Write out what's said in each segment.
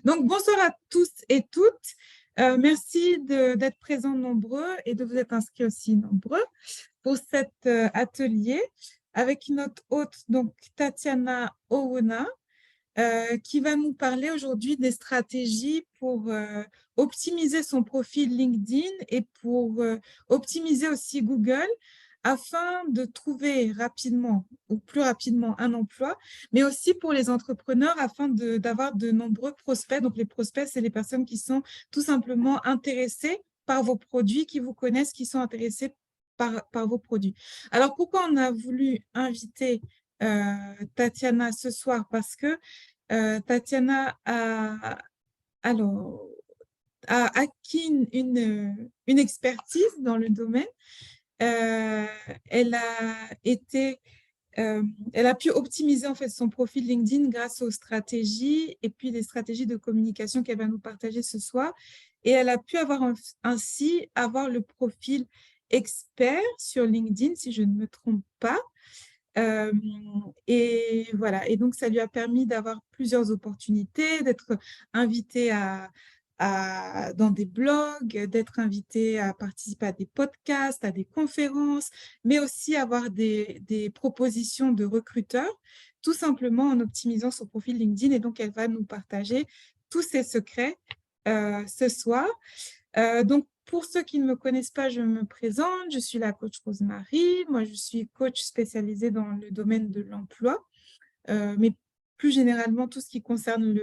Donc, bonsoir à tous et toutes. Merci d'être présents nombreux et de vous être inscrits aussi nombreux pour cet atelier avec notre hôte, donc Tatiana Owona, qui va nous parler aujourd'hui des stratégies pour optimiser son profil LinkedIn et pour optimiser aussi Google afin de trouver rapidement ou plus rapidement un emploi, mais aussi pour les entrepreneurs afin d'avoir de nombreux prospects. Donc, les prospects, c'est les personnes qui sont tout simplement intéressées par vos produits, qui vous connaissent, qui sont intéressées par vos produits. Alors, pourquoi on a voulu inviter Tatiana ce soir? Parce que Tatiana alors, a acquis une expertise dans le domaine. Euh, elle a été, elle a pu optimiser en fait son profil LinkedIn grâce aux stratégies et puis des stratégies de communication qu'elle va nous partager ce soir. Et elle a pu ainsi avoir le profil expert sur LinkedIn, si je ne me trompe pas. Et voilà, et donc ça lui a permis d'avoir plusieurs opportunités, d'être invité dans des blogs, d'être invité à participer à des podcasts, à des conférences, mais aussi avoir des propositions de recruteurs, tout simplement en optimisant son profil LinkedIn. Et donc, elle va nous partager tous ses secrets ce soir. Donc, pour ceux qui ne me connaissent pas, je me présente. Je suis la coach Rosemary. Moi, je suis coach spécialisée dans le domaine de l'emploi, mais plus généralement tout ce qui concerne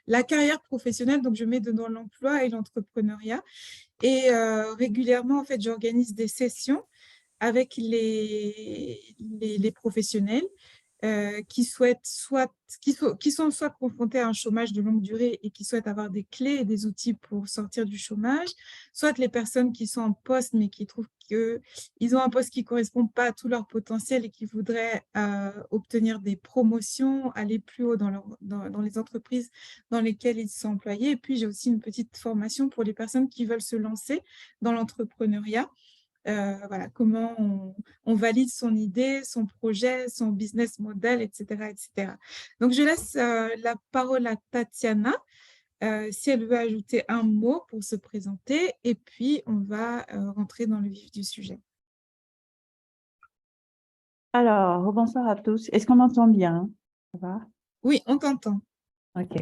la carrière professionnelle. Donc, je mets dedans l'emploi et l'entrepreneuriat. Et régulièrement, en fait, j'organise des sessions avec les professionnels qui sont soit confrontés à un chômage de longue durée et qui souhaitent avoir des clés et des outils pour sortir du chômage, soit les personnes qui sont en poste mais qui trouvent qu'ils ont un poste qui ne correspond pas à tout leur potentiel et qui voudraient obtenir des promotions, aller plus haut dans les entreprises dans lesquelles ils sont employés. Et puis, j'ai aussi une petite formation pour les personnes qui veulent se lancer dans l'entrepreneuriat. Voilà, comment on valide son idée, son projet, son business model, etc., etc. Donc, je laisse la parole à Tatiana si elle veut ajouter un mot pour se présenter et puis on va rentrer dans le vif du sujet. Alors, bonsoir à tous. Est-ce qu'on m'entend bien? Ça va? Oui, on t'entend. OK.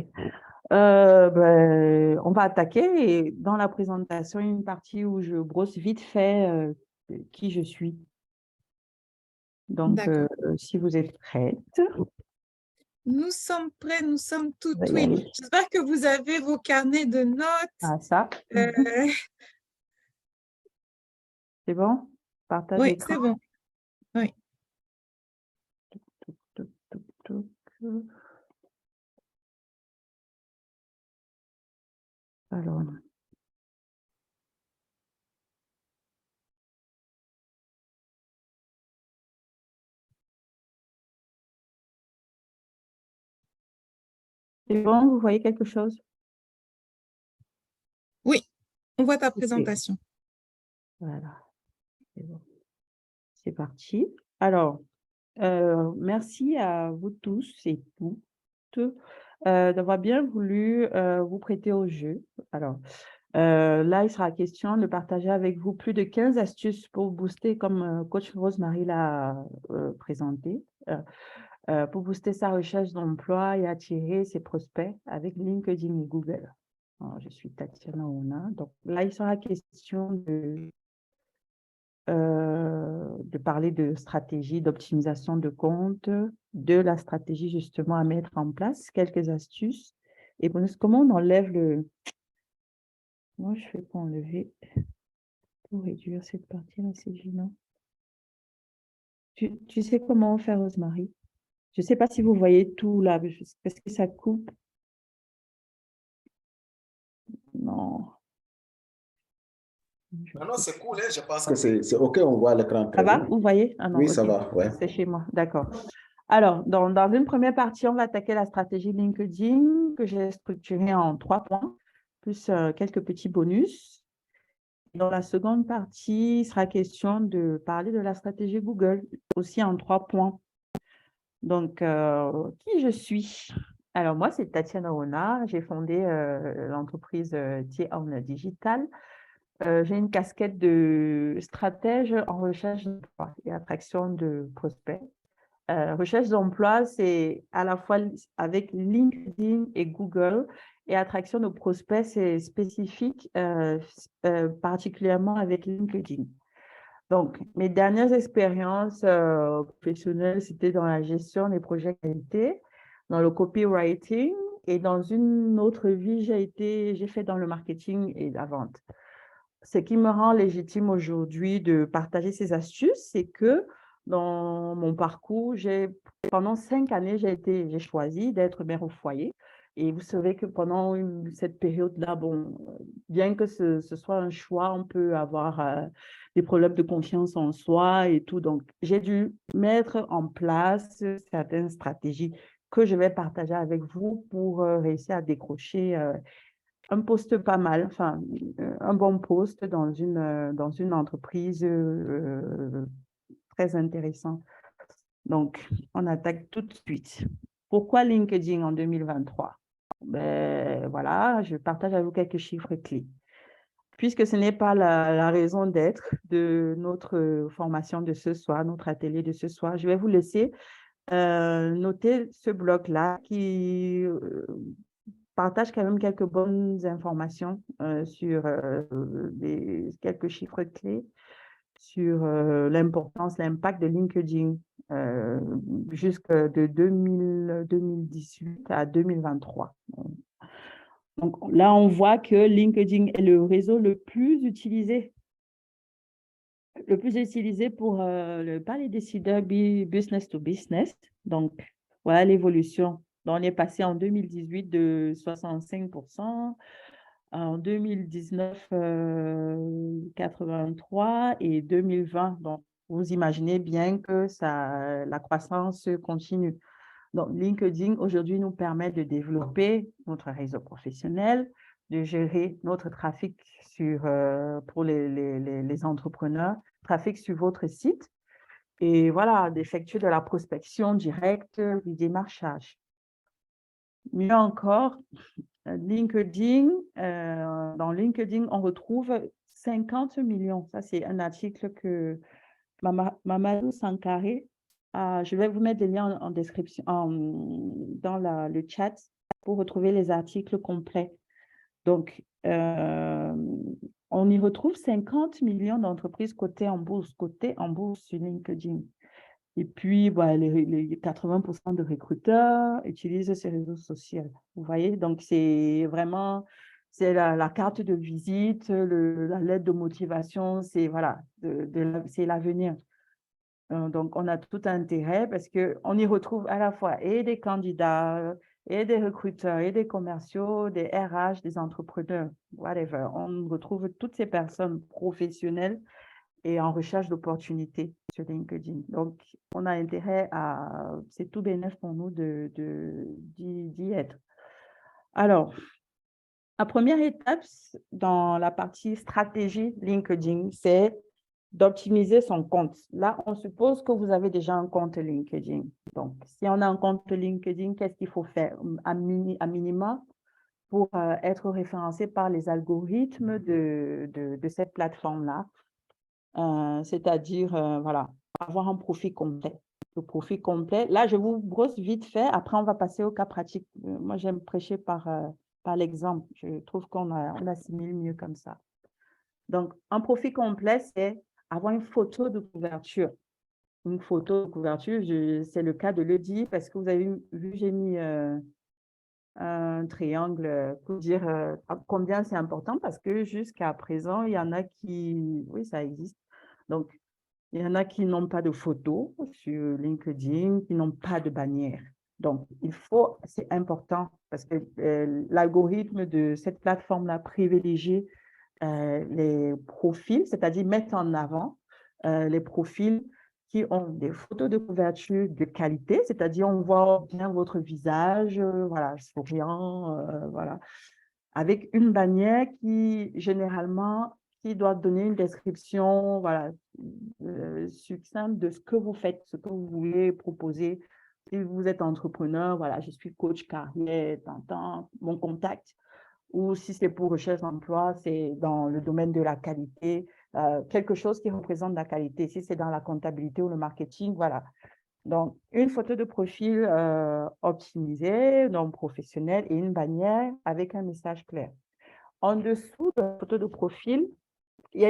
On va attaquer et dans la présentation, une partie où je brosse vite fait qui je suis. Donc, D'accord. si vous êtes prête, Nous sommes prêts, nous sommes on va toutes y oui. aller. J'espère que vous avez vos carnets de notes. Ah, ça, c'est bon? Partage Oui, écran. c'est bon. Oui. Touc, touc, touc, touc. Alors, c'est bon, vous voyez quelque chose? Oui, on voit ta Ok. présentation. Voilà, c'est bon. C'est parti. Alors, merci à vous tous et toutes d'avoir bien voulu vous prêter au jeu. Alors, là, il sera question de partager avec vous plus de 15 astuces pour booster, comme coach Rosemary l'a présenté, pour booster sa recherche d'emploi et attirer ses prospects avec LinkedIn et Google. Alors, je suis Tatiana Owona. Donc là, il sera question de parler de stratégie d'optimisation de compte, de la stratégie justement à mettre en place, quelques astuces. Et comment on enlève le... Moi, je fais pour enlever, pour réduire cette partie-là, c'est gênant. Tu sais comment faire, Rosemary? Je ne sais pas si vous voyez tout là, parce que ça coupe. Non. Non, c'est cool, hein. Je pense que c'est OK, on voit l'écran Ça très va? bien. Vous voyez? Ah non, Oui, ça ok. va, ouais. C'est chez moi, d'accord. Alors, dans une première partie, on va attaquer la stratégie LinkedIn que j'ai structurée en 3 points, plus quelques petits bonus. Dans la seconde partie, il sera question de parler de la stratégie Google, aussi en 3 points. Donc, qui je suis? Alors, moi, c'est Tatiana Rona. J'ai fondé l'entreprise Tea Digital. J'ai une casquette de stratège en recherche d'emploi et attraction de prospects. Recherche d'emploi, c'est à la fois avec LinkedIn et Google, et attraction de prospects, c'est spécifique, particulièrement avec LinkedIn. Donc, mes dernières expériences professionnelles, c'était dans la gestion des projets qualité, dans le copywriting, et dans une autre vie, j'ai fait dans le marketing et la vente. Ce qui me rend légitime aujourd'hui de partager ces astuces, c'est que dans mon parcours, pendant 5 années, j'ai choisi d'être mère au foyer. Et vous savez que pendant cette période-là, bon, bien que ce soit un choix, on peut avoir des problèmes de confiance en soi et tout. Donc, j'ai dû mettre en place certaines stratégies que je vais partager avec vous pour réussir à décrocher un poste pas mal, enfin, un bon poste dans une entreprise très intéressante. Donc, on attaque tout de suite. Pourquoi LinkedIn en 2023? Ben, voilà, je partage avec vous quelques chiffres clés. Puisque ce n'est pas la raison d'être de notre formation de ce soir, notre atelier de ce soir, je vais vous laisser noter ce bloc-là qui partage quand même quelques bonnes informations sur quelques chiffres clés sur l'importance, l'impact de LinkedIn jusque de 2018 à 2023. Donc là, on voit que LinkedIn est le réseau le plus utilisé pour par les décideurs business to business. Donc, voilà l'évolution. Donc, on est passé en 2018 de 65%, en 2019, 83 et 2020. Donc, vous imaginez bien que la croissance continue. Donc, LinkedIn aujourd'hui nous permet de développer notre réseau professionnel, de gérer notre trafic pour les entrepreneurs, trafic sur votre site et voilà, d'effectuer de la prospection directe, du démarchage. Mieux encore, LinkedIn, dans LinkedIn, on retrouve 50 millions. Ça, c'est un article que Mamadou Sankaré, je vais vous mettre les liens en description, dans le chat pour retrouver les articles complets. Donc, on y retrouve 50 millions d'entreprises cotées en bourse sur LinkedIn. Et puis, les 80% de recruteurs utilisent ces réseaux sociaux. Vous voyez, donc c'est vraiment, c'est la carte de visite, la lettre de motivation, c'est voilà, c'est l'avenir. Donc, on a tout intérêt parce qu'on y retrouve à la fois et des candidats, et des recruteurs, et des commerciaux, des RH, des entrepreneurs, whatever. On retrouve toutes ces personnes professionnelles et en recherche d'opportunités sur LinkedIn. Donc, on a intérêt c'est tout bénéfice pour nous d'y être. Alors, la première étape dans la partie stratégie LinkedIn, c'est d'optimiser son compte. Là, on suppose que vous avez déjà un compte LinkedIn. Donc, si on a un compte LinkedIn, qu'est-ce qu'il faut faire à minima pour être référencé par les algorithmes de cette plateforme-là? C'est-à-dire, voilà, avoir un profil complet. Le profil complet, là, je vous brosse vite fait. Après, on va passer au cas pratique. Moi, j'aime prêcher par l'exemple. Je trouve qu'on assimile mieux comme ça. Donc, un profil complet, c'est avoir une photo de couverture. Une photo de couverture, c'est le cas de le dire parce que vous avez vu, j'ai mis un triangle pour dire combien c'est important parce que jusqu'à présent, il y en a qui, oui, ça existe. Donc, il y en a qui n'ont pas de photo sur LinkedIn, qui n'ont pas de bannière. Donc, c'est important parce que l'algorithme de cette plateforme-là privilégie les profils, c'est-à-dire mettre en avant les profils qui ont des photos de couverture de qualité, c'est-à-dire on voit bien votre visage, voilà, souriant, voilà, avec une bannière qui doit donner une description, voilà, succincte de ce que vous faites, ce que vous voulez proposer Si vous êtes entrepreneur, voilà, je suis coach carrière, mon contact. Ou si c'est pour recherche d'emploi, c'est dans le domaine de la qualité, quelque chose qui représente la qualité. Si c'est dans la comptabilité ou le marketing, voilà. Donc, une photo de profil optimisée, donc professionnelle, et une bannière avec un message clair. En dessous de la photo de profil, il y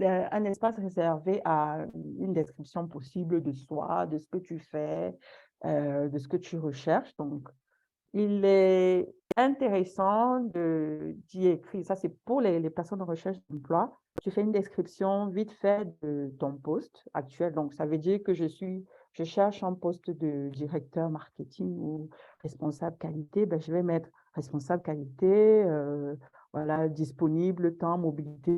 a un espace réservé à une description possible de soi, de ce que tu fais, de ce que tu recherches. Donc, il est intéressant d'y écrire. Ça, c'est pour les personnes en recherche d'emploi. Tu fais une description vite fait de ton poste actuel. Donc, ça veut dire que je cherche un poste de directeur marketing ou responsable qualité. Ben, je vais mettre responsable qualité, voilà, disponible, temps, mobilité,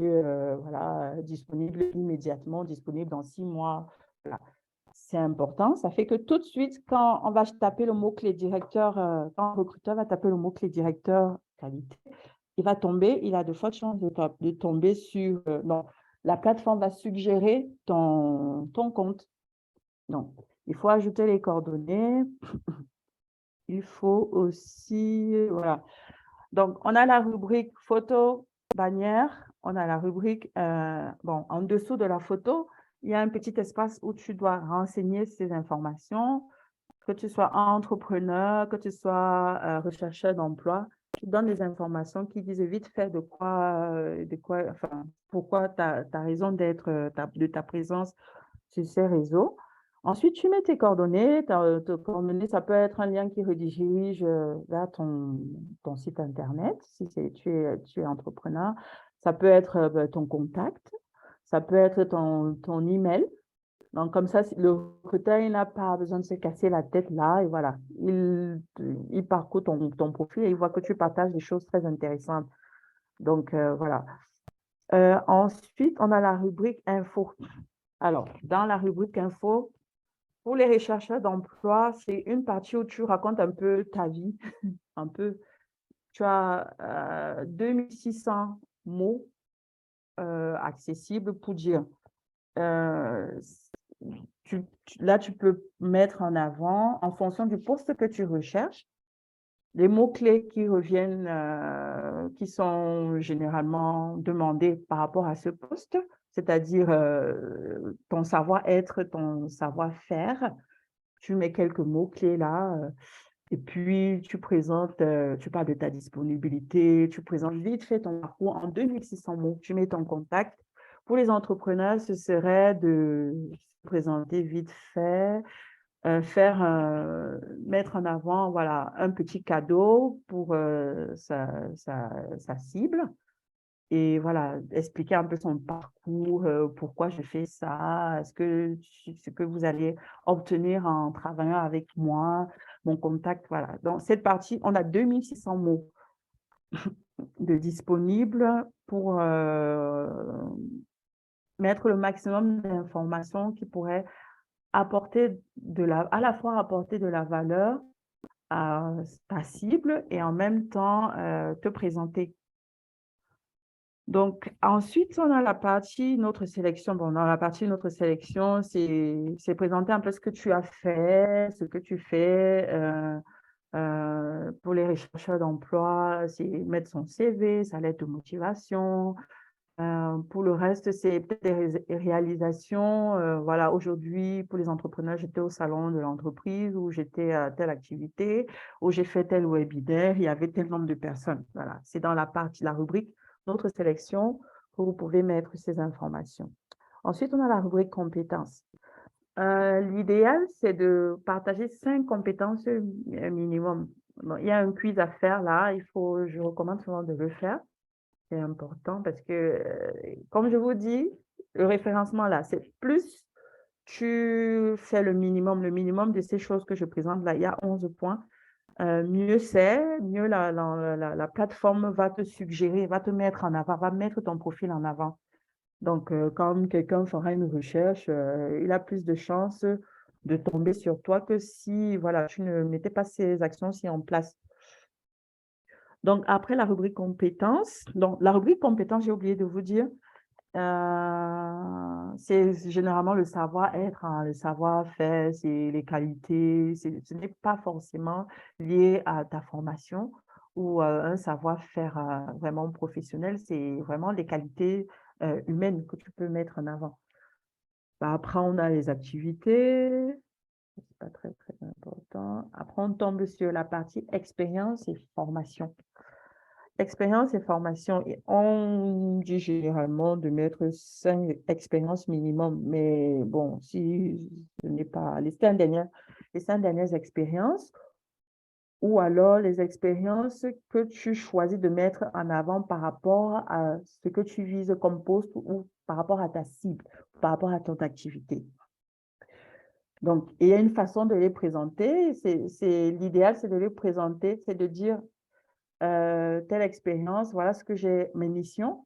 voilà, disponible immédiatement, disponible dans 6 mois. Voilà. C'est important. Ça fait que tout de suite, quand on va taper le mot-clé directeur, quand un recruteur va taper le mot-clé directeur qualité, il a de fortes chances de tomber sur... non, la plateforme va suggérer ton compte. Donc, il faut ajouter les coordonnées. Il faut aussi... voilà. Donc, on a la rubrique photo, bannière. On a la rubrique... bon, en dessous de la photo, il y a un petit espace où tu dois renseigner ces informations, que tu sois entrepreneur, que tu sois rechercheur d'emploi. Tu donnes des informations qui disent vite fait enfin, pourquoi tu as raison d'être, de ta présence sur ces réseaux. Ensuite, tu mets tes coordonnées. Tes coordonnées, ça peut être un lien qui redirige vers ton site Internet, si tu es entrepreneur. Ça peut être ton contact. Ça peut être ton email. Donc, comme ça, le recruteur, il n'a pas besoin de se casser la tête là. Et voilà, il parcourt ton profil et il voit que tu partages des choses très intéressantes. Donc, voilà. Ensuite, on a la rubrique info. Alors, dans la rubrique info, pour les rechercheurs d'emploi, c'est une partie où tu racontes un peu ta vie, un peu. Tu as 2600 mots accessibles pour dire. Là, tu peux mettre en avant, en fonction du poste que tu recherches, les mots-clés qui reviennent, qui sont généralement demandés par rapport à ce poste, c'est-à-dire ton savoir-être, ton savoir-faire. Tu mets quelques mots-clés là, et puis tu présentes, tu parles de ta disponibilité, tu présentes vite fait ton parcours en 2600 mots, tu mets ton contact. Pour les entrepreneurs, ce serait de se présenter vite fait, mettre en avant voilà, un petit cadeau pour sa cible. Et voilà, expliquer un peu son parcours, pourquoi je fais ça, ce que vous allez obtenir en travaillant avec moi, mon contact, voilà. Dans cette partie, on a 2600 mots de disponibles pour mettre le maximum d'informations qui pourraient apporter à la fois apporter de la valeur à ta cible et en même temps te présenter. Donc, ensuite, on a la partie notre sélection. Bon, dans la partie notre sélection, c'est présenter un peu ce que tu as fait, ce que tu fais. Pour les rechercheurs d'emploi, c'est mettre son CV, sa lettre de motivation. Pour le reste, c'est peut-être des réalisations. Voilà, aujourd'hui, pour les entrepreneurs, j'étais au salon de l'entreprise où j'étais à telle activité, où j'ai fait tel webinaire, il y avait tel nombre de personnes. Voilà, c'est dans la rubrique notre sélection où vous pouvez mettre ces informations. Ensuite, on a la rubrique compétences. L'idéal, c'est de partager 5 compétences minimum. Bon, il y a un quiz à faire là, je recommande souvent de le faire. C'est important parce que, comme je vous dis, le référencement là, c'est plus tu fais le minimum de ces choses que je présente là, il y a 11 points. Mieux c'est, mieux la plateforme va te suggérer, va te mettre en avant, va mettre ton profil en avant. Donc, quand quelqu'un fera une recherche, il a plus de chances de tomber sur toi que si voilà, tu ne mettais pas ces actions-ci en place. Donc, après la rubrique compétences, donc la rubrique compétences, j'ai oublié de vous dire, c'est généralement le savoir-être, hein, le savoir-faire, c'est les qualités. Ce n'est pas forcément lié à ta formation ou un savoir-faire vraiment professionnel. C'est vraiment les qualités humaines que tu peux mettre en avant. Bah, après, on a les activités. C'est pas très, très important. Après, on tombe sur la partie expérience et formation. Expérience et formation, et on dit généralement de mettre 5 expériences minimum, mais bon, si ce n'est pas les 5 dernières expériences, ou alors les expériences que tu choisis de mettre en avant par rapport à ce que tu vises comme poste ou par rapport à ta cible, par rapport à ton activité. Donc, il y a une façon de les présenter. L'idéal, c'est de les présenter, c'est de dire telle expérience, voilà ce que j'ai, mes missions.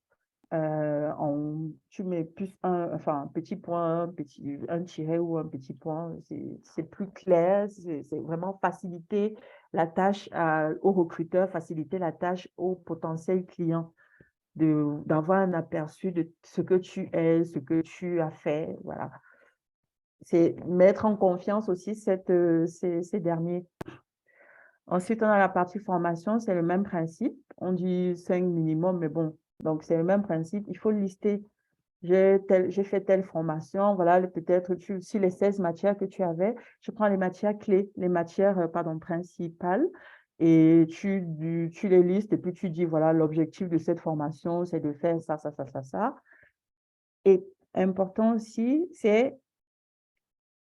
Tu mets plus un petit point, un tiret ou un petit point, c'est plus clair, c'est vraiment faciliter la tâche au recruteur, faciliter la tâche au potentiel client, d'avoir un aperçu de ce que tu es, ce que tu as fait, voilà. C'est mettre en confiance aussi ces derniers. Ensuite, on a la partie formation, c'est le même principe. On dit 5 minimum, mais bon, donc c'est le même principe. Il faut lister, j'ai fait telle formation, voilà, peut-être si les 16 matières que tu avais, je prends les matières clés, les matières, principales, et tu les listes, et puis tu dis, voilà, l'objectif de cette formation, c'est de faire ça, ça, ça, ça, ça. Et important aussi, c'est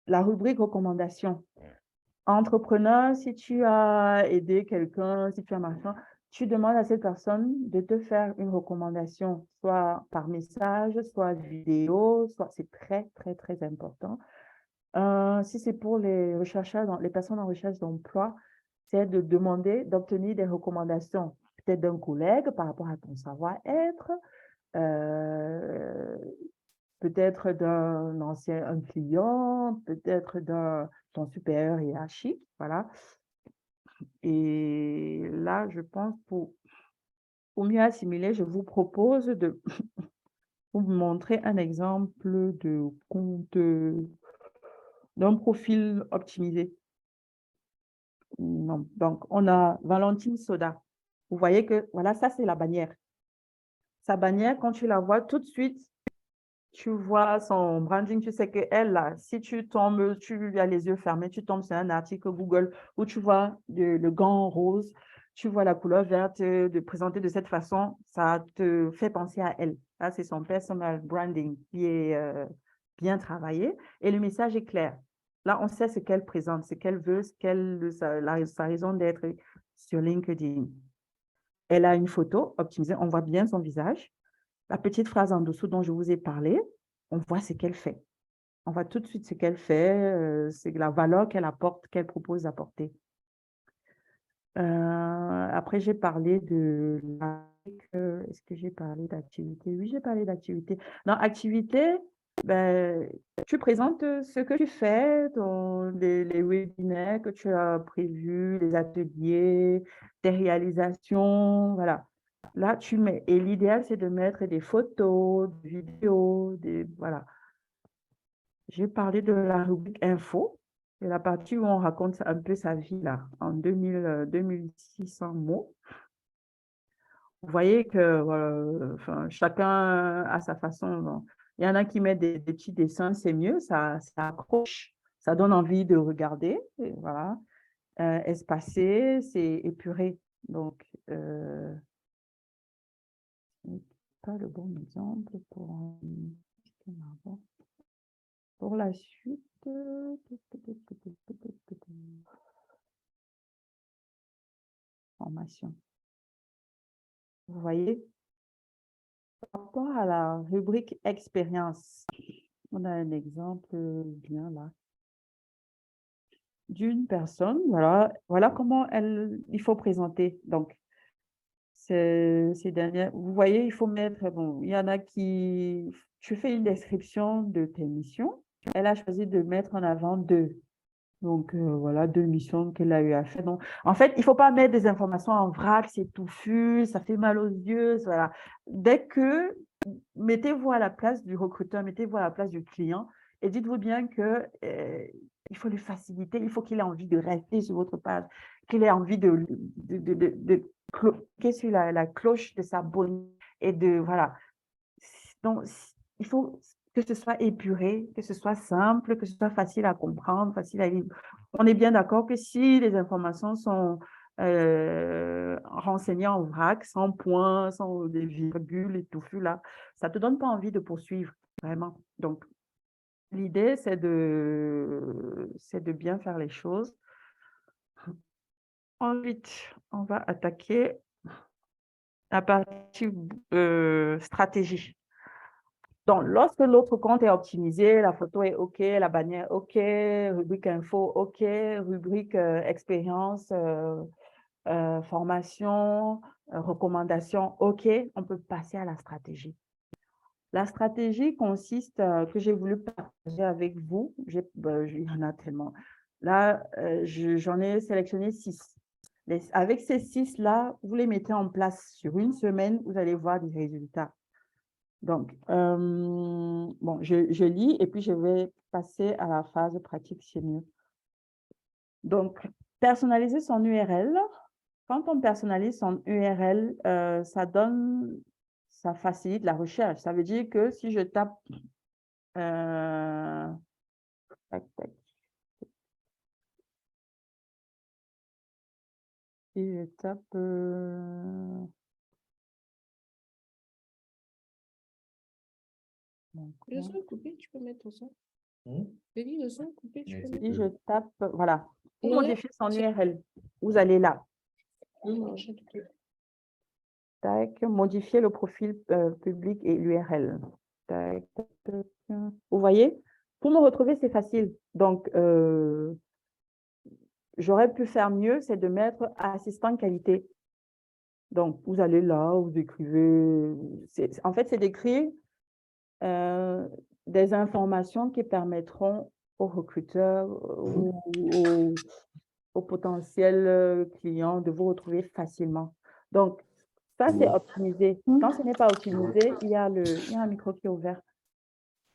la rubrique recommandation. Entrepreneur, si tu as aidé quelqu'un, si tu as machin, tu demandes à cette personne de te faire une recommandation, soit par message, soit vidéo, c'est très, très, très important. Si c'est pour les chercheurs, les personnes en recherche d'emploi, c'est de demander, d'obtenir des recommandations, peut-être d'un collègue par rapport à ton savoir-être, peut-être un client, peut-être ton supérieur hiérarchique, voilà. Et là, je pense pour mieux assimiler, je vous propose de vous montrer un exemple de compte d'un profil optimisé. Donc, on a Valentine Soda. Vous voyez que, voilà, ça, c'est la bannière. Sa bannière, quand tu la vois tout de suite, tu vois son branding, tu sais qu'elle, là, si tu tombes, tu as les yeux fermés, tu tombes sur un article Google où tu vois le gant rose, tu vois la couleur verte de présenter de cette façon, ça te fait penser à elle. Là, c'est son personal branding qui est bien travaillé et le message est clair. Là, on sait ce qu'elle présente, ce qu'elle veut, sa raison d'être sur LinkedIn. Elle a une photo optimisée, on voit bien son visage. La petite phrase en dessous dont je vous ai parlé, on voit ce qu'elle fait. On voit tout de suite ce qu'elle fait, c'est la valeur qu'elle apporte, qu'elle propose d'apporter. Après, j'ai parlé de... Est-ce que j'ai parlé d'activité? Oui, j'ai parlé d'activité. Dans activité, ben, tu présentes ce que tu fais, les webinaires que tu as prévus, les ateliers, tes réalisations, voilà. Là, tu mets, et l'idéal, c'est de mettre des photos, des vidéos, voilà. J'ai parlé de la rubrique info, c'est la partie où on raconte un peu sa vie, là, en 2600 mots. Vous voyez que chacun a sa façon. Bon. Il y en a qui mettent des petits dessins, c'est mieux, ça accroche, ça donne envie de regarder. Et voilà. Espacé, c'est épuré. Donc, pas le bon exemple pour la suite. Formation. Vous voyez, par rapport à la rubrique expérience, on a un exemple bien là d'une personne. Voilà comment il faut présenter. Donc, ces dernières, vous voyez, il faut mettre, bon, il y en a qui, tu fais une description de tes missions. Elle a choisi de mettre en avant 2. Donc, voilà, 2 missions qu'elle a eu à faire. Donc, en fait, il ne faut pas mettre des informations en vrac, c'est touffu, ça fait mal aux yeux. Voilà. Dès que mettez-vous à la place du recruteur, mettez-vous à la place du client et dites-vous bien que il faut lui faciliter, il faut qu'il ait envie de rester sur votre page, qu'il ait envie de cliquer sur la cloche de s'abonner et de, voilà. Donc, il faut que ce soit épuré, que ce soit simple, que ce soit facile à comprendre, facile à lire. On est bien d'accord que si les informations sont renseignées en vrac, sans points, sans des virgules et tout, là, ça ne te donne pas envie de poursuivre, vraiment. Donc, l'idée, c'est de bien faire les choses. Ensuite, on va attaquer la partie stratégie. Donc, lorsque l'autre compte est optimisé, la photo est OK, la bannière OK, rubrique info OK, rubrique expérience, formation, recommandation OK, on peut passer à la stratégie. La stratégie consiste, que j'ai voulu partager avec vous, il y en a tellement. Là, j'en ai sélectionné 6. Avec ces 6-là, vous les mettez en place sur une semaine, vous allez voir des résultats. Donc, bon, je lis et puis je vais passer à la phase pratique, c'est mieux. Donc, personnaliser son URL. Quand on personnalise son URL, ça facilite la recherche. Ça veut dire que si je tape, tac, tac. Si je tape, Le son est coupé, tu peux mettre au son. J'ai dit le son est coupé, tu peux mettre. si je tape, voilà, pour Ouais, modifier son URL, vous allez là. Tac, modifier le profil public et l'URL. Vous voyez, pour me retrouver, c'est facile. Donc, j'aurais pu faire mieux, c'est de mettre assistant qualité. Donc, vous allez là, vous écrivez. En fait, c'est d'écrire des informations qui permettront aux recruteurs ou aux potentiels clients de vous retrouver facilement. Donc, ça, c'est optimisé. Quand ce n'est pas optimisé, il y a un micro qui est ouvert.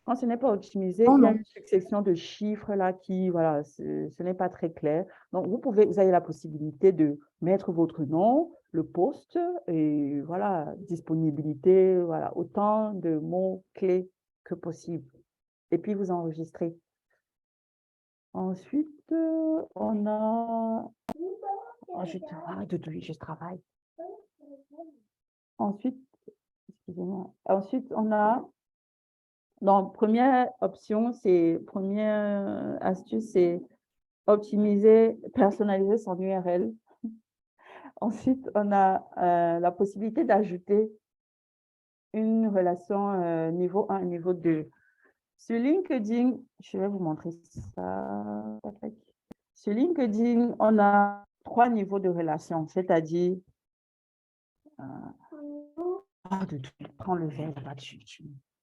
Quand ce n'est pas optimisé, il y a une succession de chiffres là qui, voilà, ce n'est pas très clair. Donc, vous avez la possibilité de mettre votre nom, le poste et voilà, disponibilité, voilà, autant de mots-clés que possible. Et puis, vous enregistrez. Ensuite, on a... je travaille. Ensuite, excusez-moi. Ensuite, on a... Donc, première astuce, c'est optimiser, personnaliser son URL. Ensuite, on a la possibilité d'ajouter une relation niveau 1 et niveau 2. Sur LinkedIn, je vais vous montrer ça. Sur LinkedIn, on a 3 niveaux de relation, c'est-à-dire... prends le verre là-bas dessus.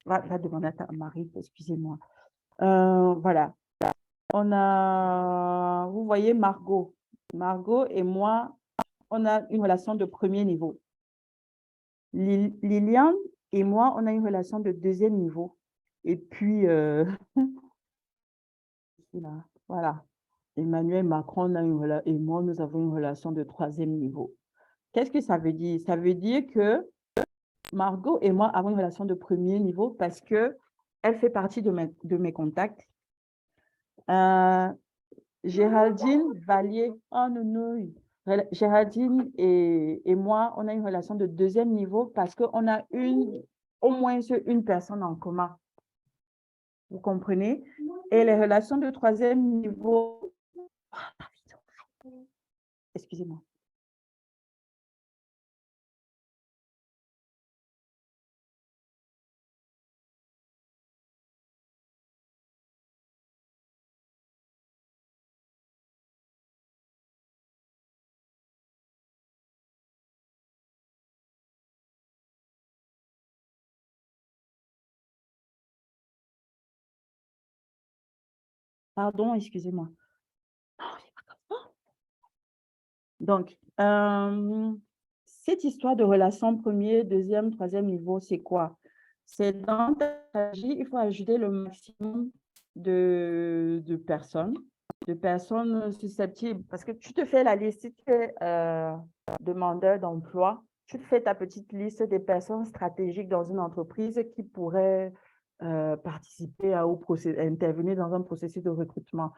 Va demander à ta mari, excusez-moi. Voilà. On a, vous voyez Margot. Margot et moi, on a une relation de premier niveau. Liliane et moi, on a une relation de deuxième niveau. Et puis, voilà. Emmanuel Macron et moi, nous avons une relation de troisième niveau. Qu'est-ce que ça veut dire? Ça veut dire que Margot et moi avons une relation de premier niveau parce qu'elle fait partie de mes contacts. Géraldine Vallier, oh non, Géraldine et moi, on a une relation de deuxième niveau parce qu'on a au moins une personne en commun. Vous comprenez? Et les relations de troisième niveau... Excusez-moi. Pardon, excusez-moi. Donc, cette histoire de relation premier, deuxième, troisième niveau, c'est quoi? c'est dans ta stratégie, il faut ajouter le maximum de personnes susceptibles. Parce que tu te fais la liste, si tu es demandeur d'emploi, tu te fais ta petite liste des personnes stratégiques dans une entreprise qui pourraient participer intervenir dans un processus de recrutement.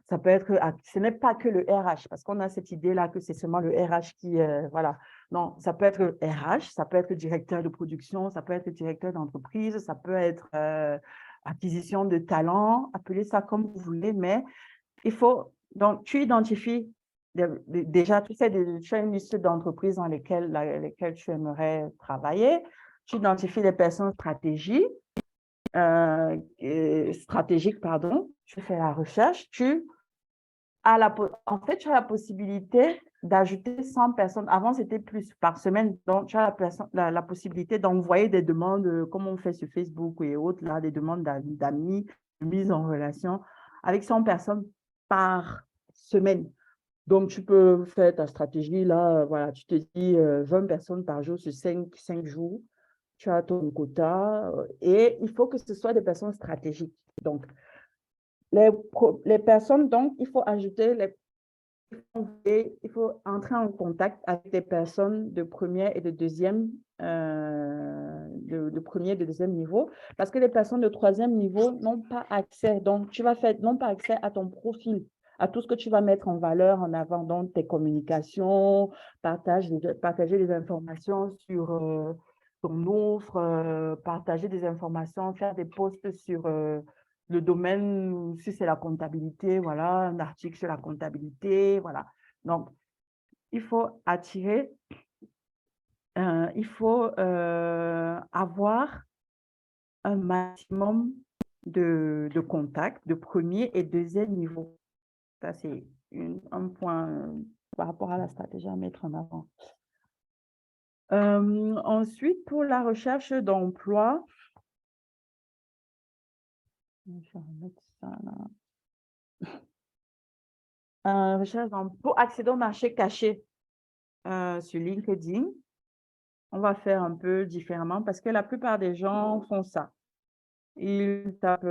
Ça peut être, ce n'est pas que le RH, parce qu'on a cette idée-là que c'est seulement le RH qui, voilà. Non, ça peut être le RH, ça peut être le directeur de production, ça peut être le directeur d'entreprise, ça peut être acquisition de talents, appelez ça comme vous voulez, mais il faut, donc tu identifies déjà, tu as une liste d'entreprises dans lesquelles tu aimerais travailler, tu identifies les personnes stratégiques, pardon, tu fais la recherche, en fait, tu as la possibilité d'ajouter 100 personnes. Avant, c'était plus par semaine. Donc, tu as la possibilité d'envoyer des demandes, comme on fait sur Facebook et autres, là, des demandes d'amis, de mise en relation avec 100 personnes par semaine. Donc, tu peux faire ta stratégie, là, voilà, tu te dis 20 personnes par jour sur 5 jours. Tu as ton quota et il faut que ce soit des personnes stratégiques. Donc, les personnes, donc, il faut ajouter, il faut entrer en contact avec des personnes de premier et de deuxième, de premier et de deuxième niveau, parce que les personnes de troisième niveau n'ont pas accès, donc tu vas faire, n'ont pas accès à ton profil, à tout ce que tu vas mettre en valeur, en avant, dans tes communications, partager des informations sur ton offre, partager des informations, faire des posts sur le domaine, si c'est la comptabilité, voilà, un article sur la comptabilité, voilà. Donc, il faut attirer, il faut avoir un maximum de contacts de premier et deuxième niveau. Ça, c'est un point par rapport à la stratégie à mettre en avant. Ensuite, pour la recherche d'emploi, je vais remettre ça là. Recherche d'emploi, pour accéder au marché caché sur LinkedIn, on va faire un peu différemment parce que la plupart des gens font ça. Ils tapent,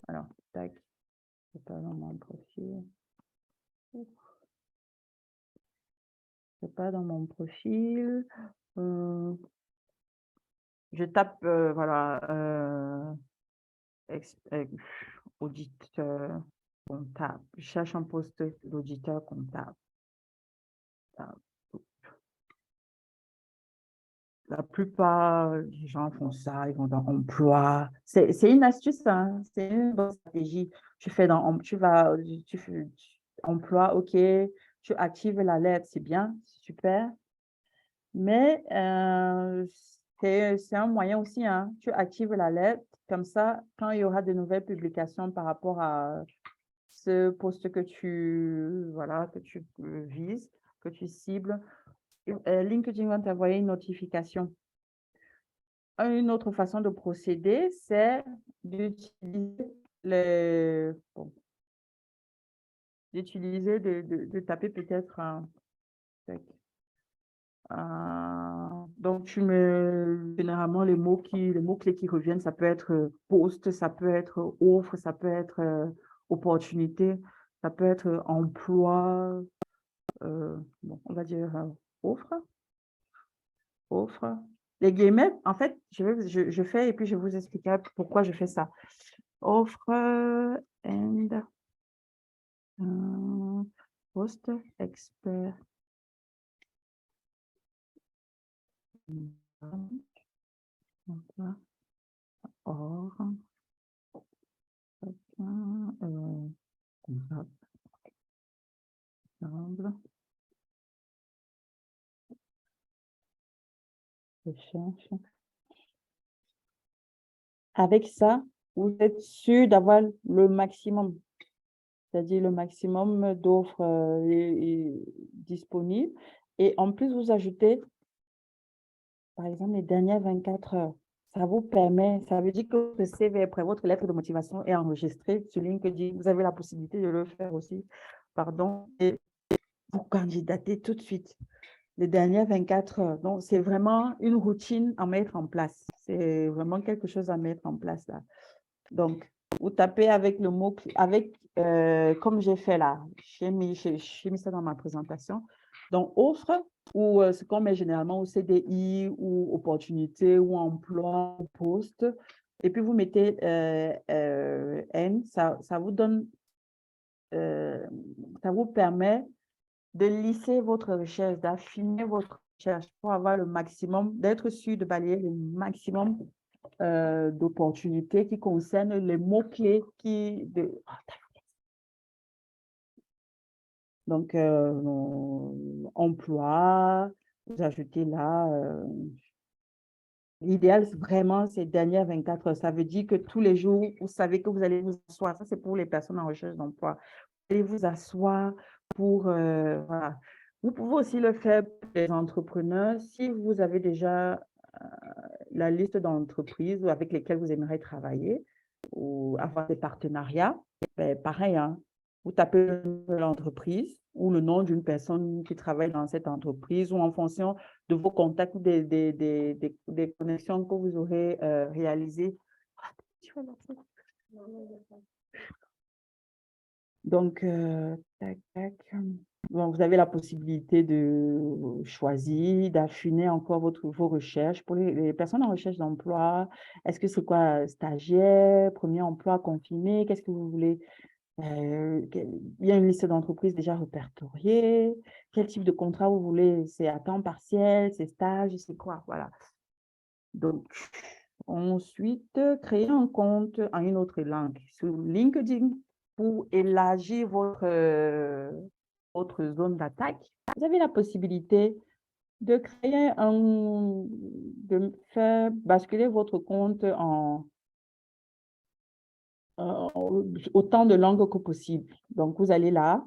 alors, tac, c'est pas dans mon profil. C'est pas dans mon profil. Je tape, voilà, auditeur comptable. Je cherche un poste d'auditeur comptable. La plupart des gens font ça, ils vont dans emploi. C'est une astuce, hein, c'est une bonne stratégie. Tu fais emploi, ok, tu actives l'alerte, c'est bien, c'est super. Mais c'est un moyen aussi, hein. Tu actives l'alerte, comme ça, quand il y aura de nouvelles publications par rapport à ce poste que que tu vises, que tu cibles, LinkedIn va t'envoyer une notification. Une autre façon de procéder, c'est d'utiliser de taper peut-être donc, généralement, les mots-clés qui reviennent, ça peut être poste, ça peut être offre, ça peut être opportunité, ça peut être emploi, bon, on va dire offre. Les guillemets, en fait, je fais et puis je vous expliquerai pourquoi je fais ça. Offre and post expert. Or, recherche. Avec ça, vous êtes sûr d'avoir le maximum, c'est-à-dire le maximum d'offres disponibles. Et en plus, vous ajoutez, par exemple, les dernières 24 heures. Ça vous permet, ça veut dire que votre CV est prêt, votre lettre de motivation est enregistrée sur LinkedIn. Vous avez la possibilité de le faire aussi, pardon, et vous candidatez tout de suite. les dernières 24 heures. Donc, c'est vraiment une routine à mettre en place. C'est vraiment quelque chose à mettre en place là. Donc, vous tapez avec le mot, comme j'ai fait là, j'ai mis ça dans ma présentation. Donc, offre, ou ce qu'on met généralement au CDI, ou opportunité, ou emploi, ou poste. Et puis, vous mettez N, ça vous donne, ça vous permet de lisser votre recherche, d'affiner votre recherche pour avoir le maximum, d'être sûr de balayer le maximum d'opportunités qui concernent les mots-clés donc, emploi, vous ajoutez là, l'idéal, vraiment, ces dernières 24 heures. Ça veut dire que tous les jours, vous savez que vous allez vous asseoir. Ça, c'est pour les personnes en recherche d'emploi. Vous allez vous asseoir pour, voilà. Vous pouvez aussi le faire pour les entrepreneurs. Si vous avez déjà la liste d'entreprises avec lesquelles vous aimeriez travailler ou avoir des partenariats, ben, pareil, hein, vous tapez le nom de l'entreprise ou le nom d'une personne qui travaille dans cette entreprise ou en fonction de vos contacts ou des connexions que vous aurez réalisées. Donc, tac, tac. Bon, vous avez la possibilité de choisir, d'affiner encore vos recherches. Pour les personnes en recherche d'emploi, est-ce que c'est quoi, stagiaire, premier emploi confirmé? Qu'est-ce que vous voulez? Il y a une liste d'entreprises déjà répertoriée. Quel type de contrat vous voulez? C'est à temps partiel, c'est stage, c'est quoi? Voilà. Donc, ensuite, créer un compte en une autre langue sur LinkedIn pour élargir votre zone d'attaque. Vous avez la possibilité de de faire basculer votre compte en autant de langues que possible. Donc, vous allez là,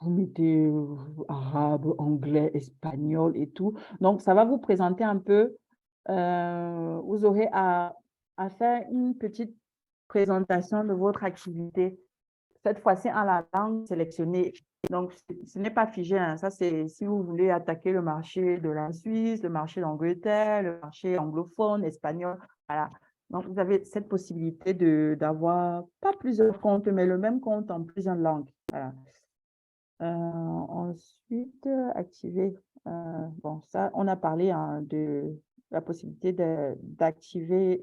vous mettez arabe, anglais, espagnol et tout. Donc, ça va vous présenter un peu, vous aurez à faire une petite présentation de votre activité. Cette fois-ci, en la langue sélectionnée. Donc, ce n'est pas figé, hein. Ça, c'est si vous voulez attaquer le marché de la Suisse, le marché d'Angleterre, le marché anglophone, espagnol. Voilà. Donc, vous avez cette possibilité d'avoir pas plusieurs comptes, mais le même compte en plusieurs langues. Voilà. Ensuite, activer. Bon, ça, on a parlé hein, de la possibilité d'activer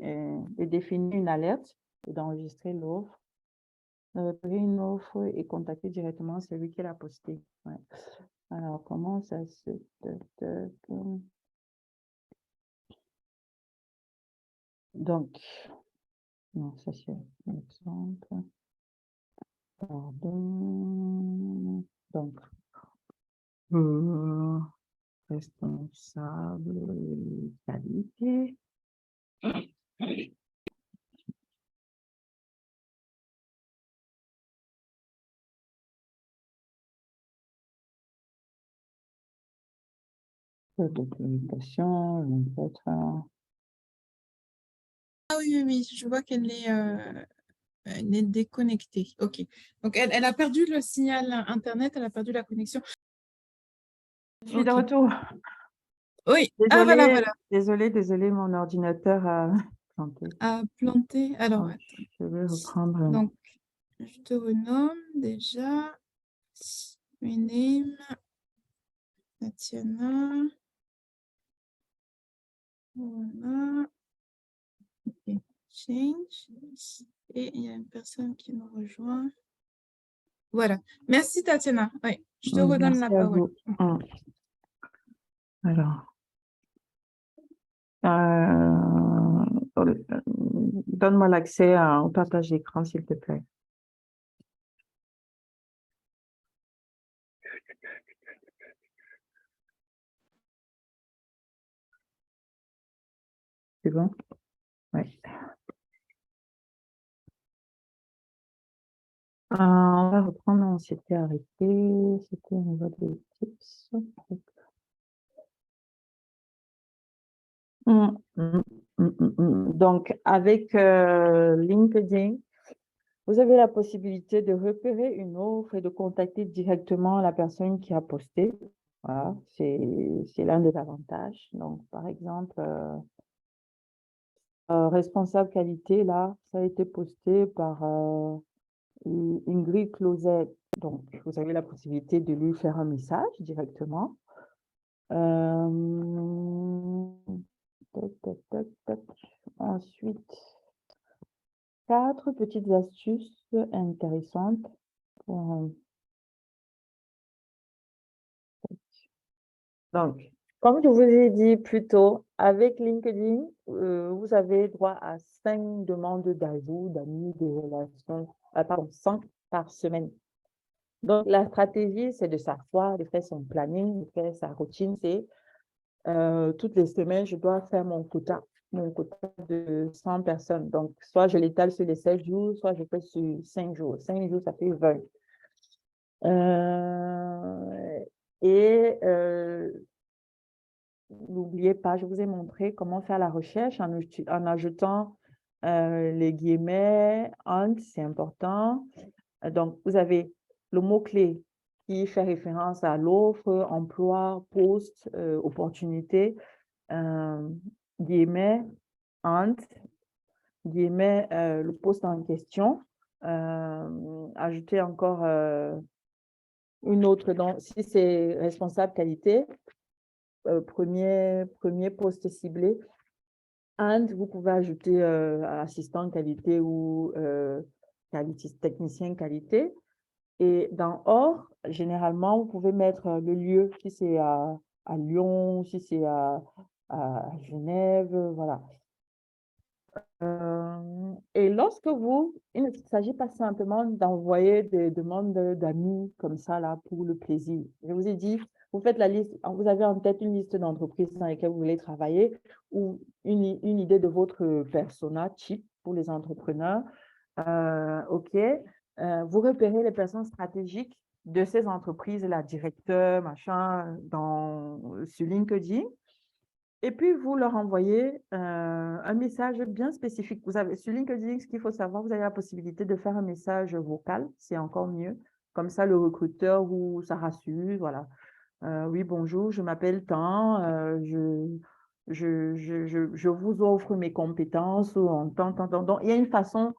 et définir une alerte et d'enregistrer l'offre. Créer une offre et contacter directement celui qui l'a posté. Ouais. Alors, comment ça se... Donc, non, ça c'est un exemple. Pardon. Donc, responsable qualité. Documentation, peut-être. Ah oui, oui, oui, je vois qu'elle est, elle est déconnectée. OK. Donc, elle a perdu le signal Internet, elle a perdu la connexion. Je suis de OK. retour. Oui. Désolée, Ah, voilà, voilà. désolée, mon ordinateur a planté. À planter. Alors, attends. Je vais reprendre. Donc, je te renomme déjà. Rename. Tatiana. Voilà. OK. Change. Et il y a une personne qui nous rejoint. Voilà. Merci, Tatiana. Oui, je te redonne la Merci à parole. vous. Alors, donne-moi l'accès au partage d'écran, s'il te plaît. C'est bon? Oui. On va reprendre, on s'était arrêté, c'était au niveau des tips. Donc, avec LinkedIn, Vous avez la possibilité de repérer une offre et de contacter directement la personne qui a posté. Voilà, c'est l'un des avantages. Donc, par exemple, responsable qualité, là, ça a été posté par Ingrid Closet. Donc, vous avez la possibilité de lui faire un message directement. Tac, tac, tac, tac. Ensuite, 4 petites astuces intéressantes pour... Donc, comme je vous ai dit plus tôt, avec LinkedIn, vous avez droit à 5 demandes d'ajout, d'amis, de relations, pardon, 5 par semaine. Donc, la stratégie, c'est de s'asseoir, de faire son planning, de faire sa routine. C'est toutes les semaines, je dois faire mon quota de 100 personnes. Donc, soit je l'étale sur les 16 jours, soit je fais sur 5 jours. 5 jours, ça fait 20. N'oubliez pas, je vous ai montré comment faire la recherche en ajoutant les guillemets, and, c'est important. Donc, vous avez le mot-clé qui fait référence à l'offre, emploi, poste, opportunité, guillemets, and, guillemets, le poste en question. Ajouter encore une autre, si c'est responsable qualité, premier poste ciblé. And, vous pouvez ajouter assistant qualité ou technicien qualité. Et dans or, généralement, vous pouvez mettre le lieu, si c'est à Lyon, si c'est à Genève, voilà. Et lorsque il ne s'agit pas simplement d'envoyer des demandes d'amis comme ça, là, pour le plaisir. Je vous ai dit, vous faites la liste, vous avez en tête une liste d'entreprises dans lesquelles vous voulez travailler ou une idée de votre persona type pour les entrepreneurs. OK. Vous repérez les personnes stratégiques de ces entreprises-là, directeurs, machin, sur LinkedIn. Et puis, vous leur envoyez un message bien spécifique. Vous avez, sur LinkedIn, ce qu'il faut savoir, vous avez la possibilité de faire un message vocal, c'est encore mieux. Comme ça, le recruteur, ça rassure, voilà. Oui, bonjour, je m'appelle tant, je vous offre mes compétences en tant. Donc, il y a une façon,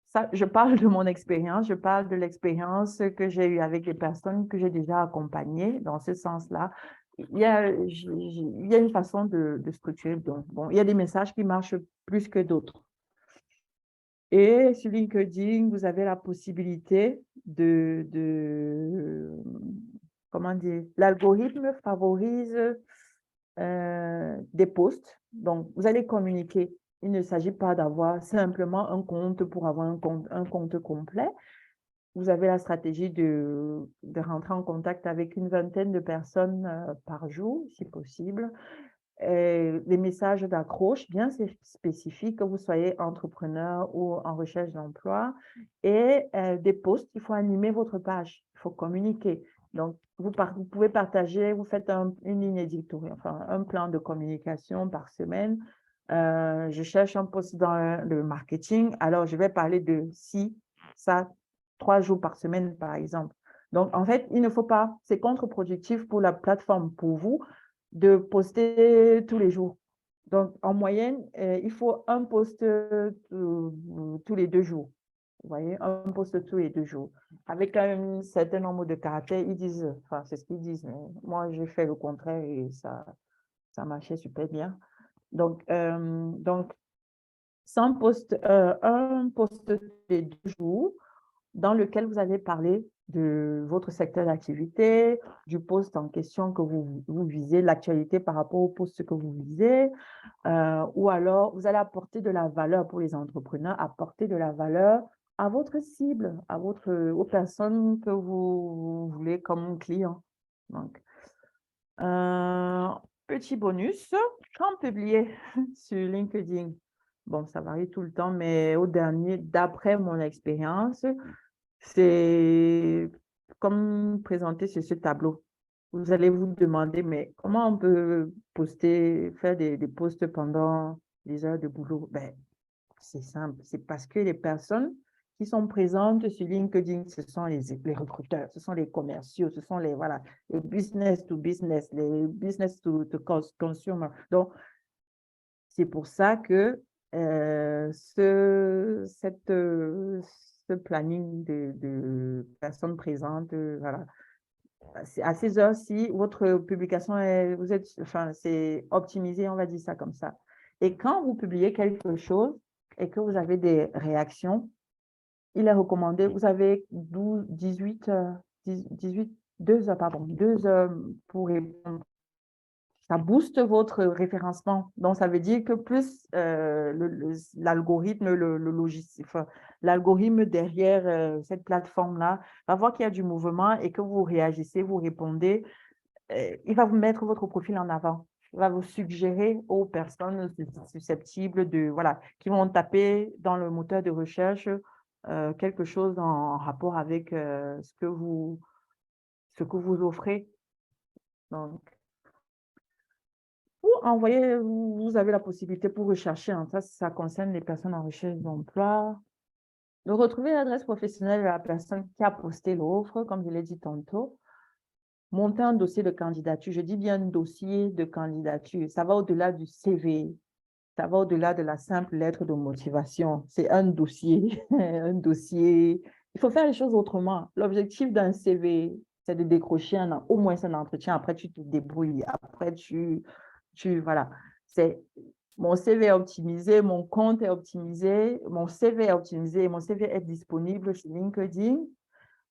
ça, je parle de mon expérience, je parle de l'expérience que j'ai eue avec des personnes que j'ai déjà accompagnées dans ce sens-là. Il y a une façon de structurer. Donc, bon, il y a des messages qui marchent plus que d'autres. Et sur LinkedIn, vous avez la possibilité comment dire, l'algorithme favorise des posts. Donc, vous allez communiquer. Il ne s'agit pas d'avoir simplement un compte pour avoir un compte complet. Vous avez la stratégie de rentrer en contact avec une vingtaine de personnes par jour, si possible. Des messages d'accroche bien spécifiques, que vous soyez entrepreneur ou en recherche d'emploi. Et des posts, il faut animer votre page, il faut communiquer. Donc, vous pouvez partager, vous faites une ligne éditoriale, enfin, un plan de communication par semaine. Je cherche un poste dans le marketing, alors je vais parler de ça, 3 jours par semaine, par exemple. Donc, en fait, il ne faut pas, c'est contre-productif pour la plateforme, pour vous, de poster tous les jours. Donc, en moyenne, il faut un post tous les 2 jours. Vous voyez, un post tous les 2 jours. Avec un certain nombre de caractères, ils disent, enfin, c'est ce qu'ils disent, mais moi, j'ai fait le contraire et ça marchait super bien. Donc, un post tous les 2 jours dans lequel vous allez parler de votre secteur d'activité, du poste en question que vous visez, l'actualité par rapport au poste que vous visez, ou alors vous allez apporter de la valeur pour les entrepreneurs, apporter de la valeur à votre cible, aux personnes que vous voulez comme client. Donc, petit bonus, quand publier sur LinkedIn, bon, ça varie tout le temps, mais d'après mon expérience, c'est comme présenté sur ce tableau. Vous allez vous demander, mais comment on peut faire des posts pendant les heures de boulot? Ben, c'est simple, c'est parce que les personnes qui sont présentes sur LinkedIn, ce sont les recruteurs, ce sont les commerciaux, ce sont les, voilà, les business to business, les business to consumer. Donc, c'est pour ça que ce planning de personnes présentes, voilà, à ces heures-ci, votre publication est, c'est optimisé, on va dire ça comme ça. Et quand vous publiez quelque chose et que vous avez des réactions, il est recommandé, vous avez 18 heures, 2 heures, pardon, 2 heures pour répondre. Ça booste votre référencement. Donc, ça veut dire que plus l'algorithme, l'algorithme derrière cette plateforme-là va voir qu'il y a du mouvement et que vous réagissez, vous répondez, il va vous mettre votre profil en avant. Il va vous suggérer aux personnes susceptibles de, voilà, qui vont taper dans le moteur de recherche quelque chose en rapport avec ce que vous offrez. Donc, pour envoyer, vous avez la possibilité pour rechercher, hein, ça concerne les personnes en recherche d'emploi, de retrouver l'adresse professionnelle de la personne qui a posté l'offre, comme je l'ai dit tantôt, monter un dossier de candidature, je dis bien un dossier de candidature, ça va au-delà du CV, ça va au-delà de la simple lettre de motivation, c'est un dossier, un dossier, il faut faire les choses autrement. L'objectif d'un CV, c'est de décrocher au moins un entretien, après tu te débrouilles, après voilà, c'est mon CV est optimisé, mon compte est optimisé, mon CV est optimisé, mon CV est disponible sur LinkedIn.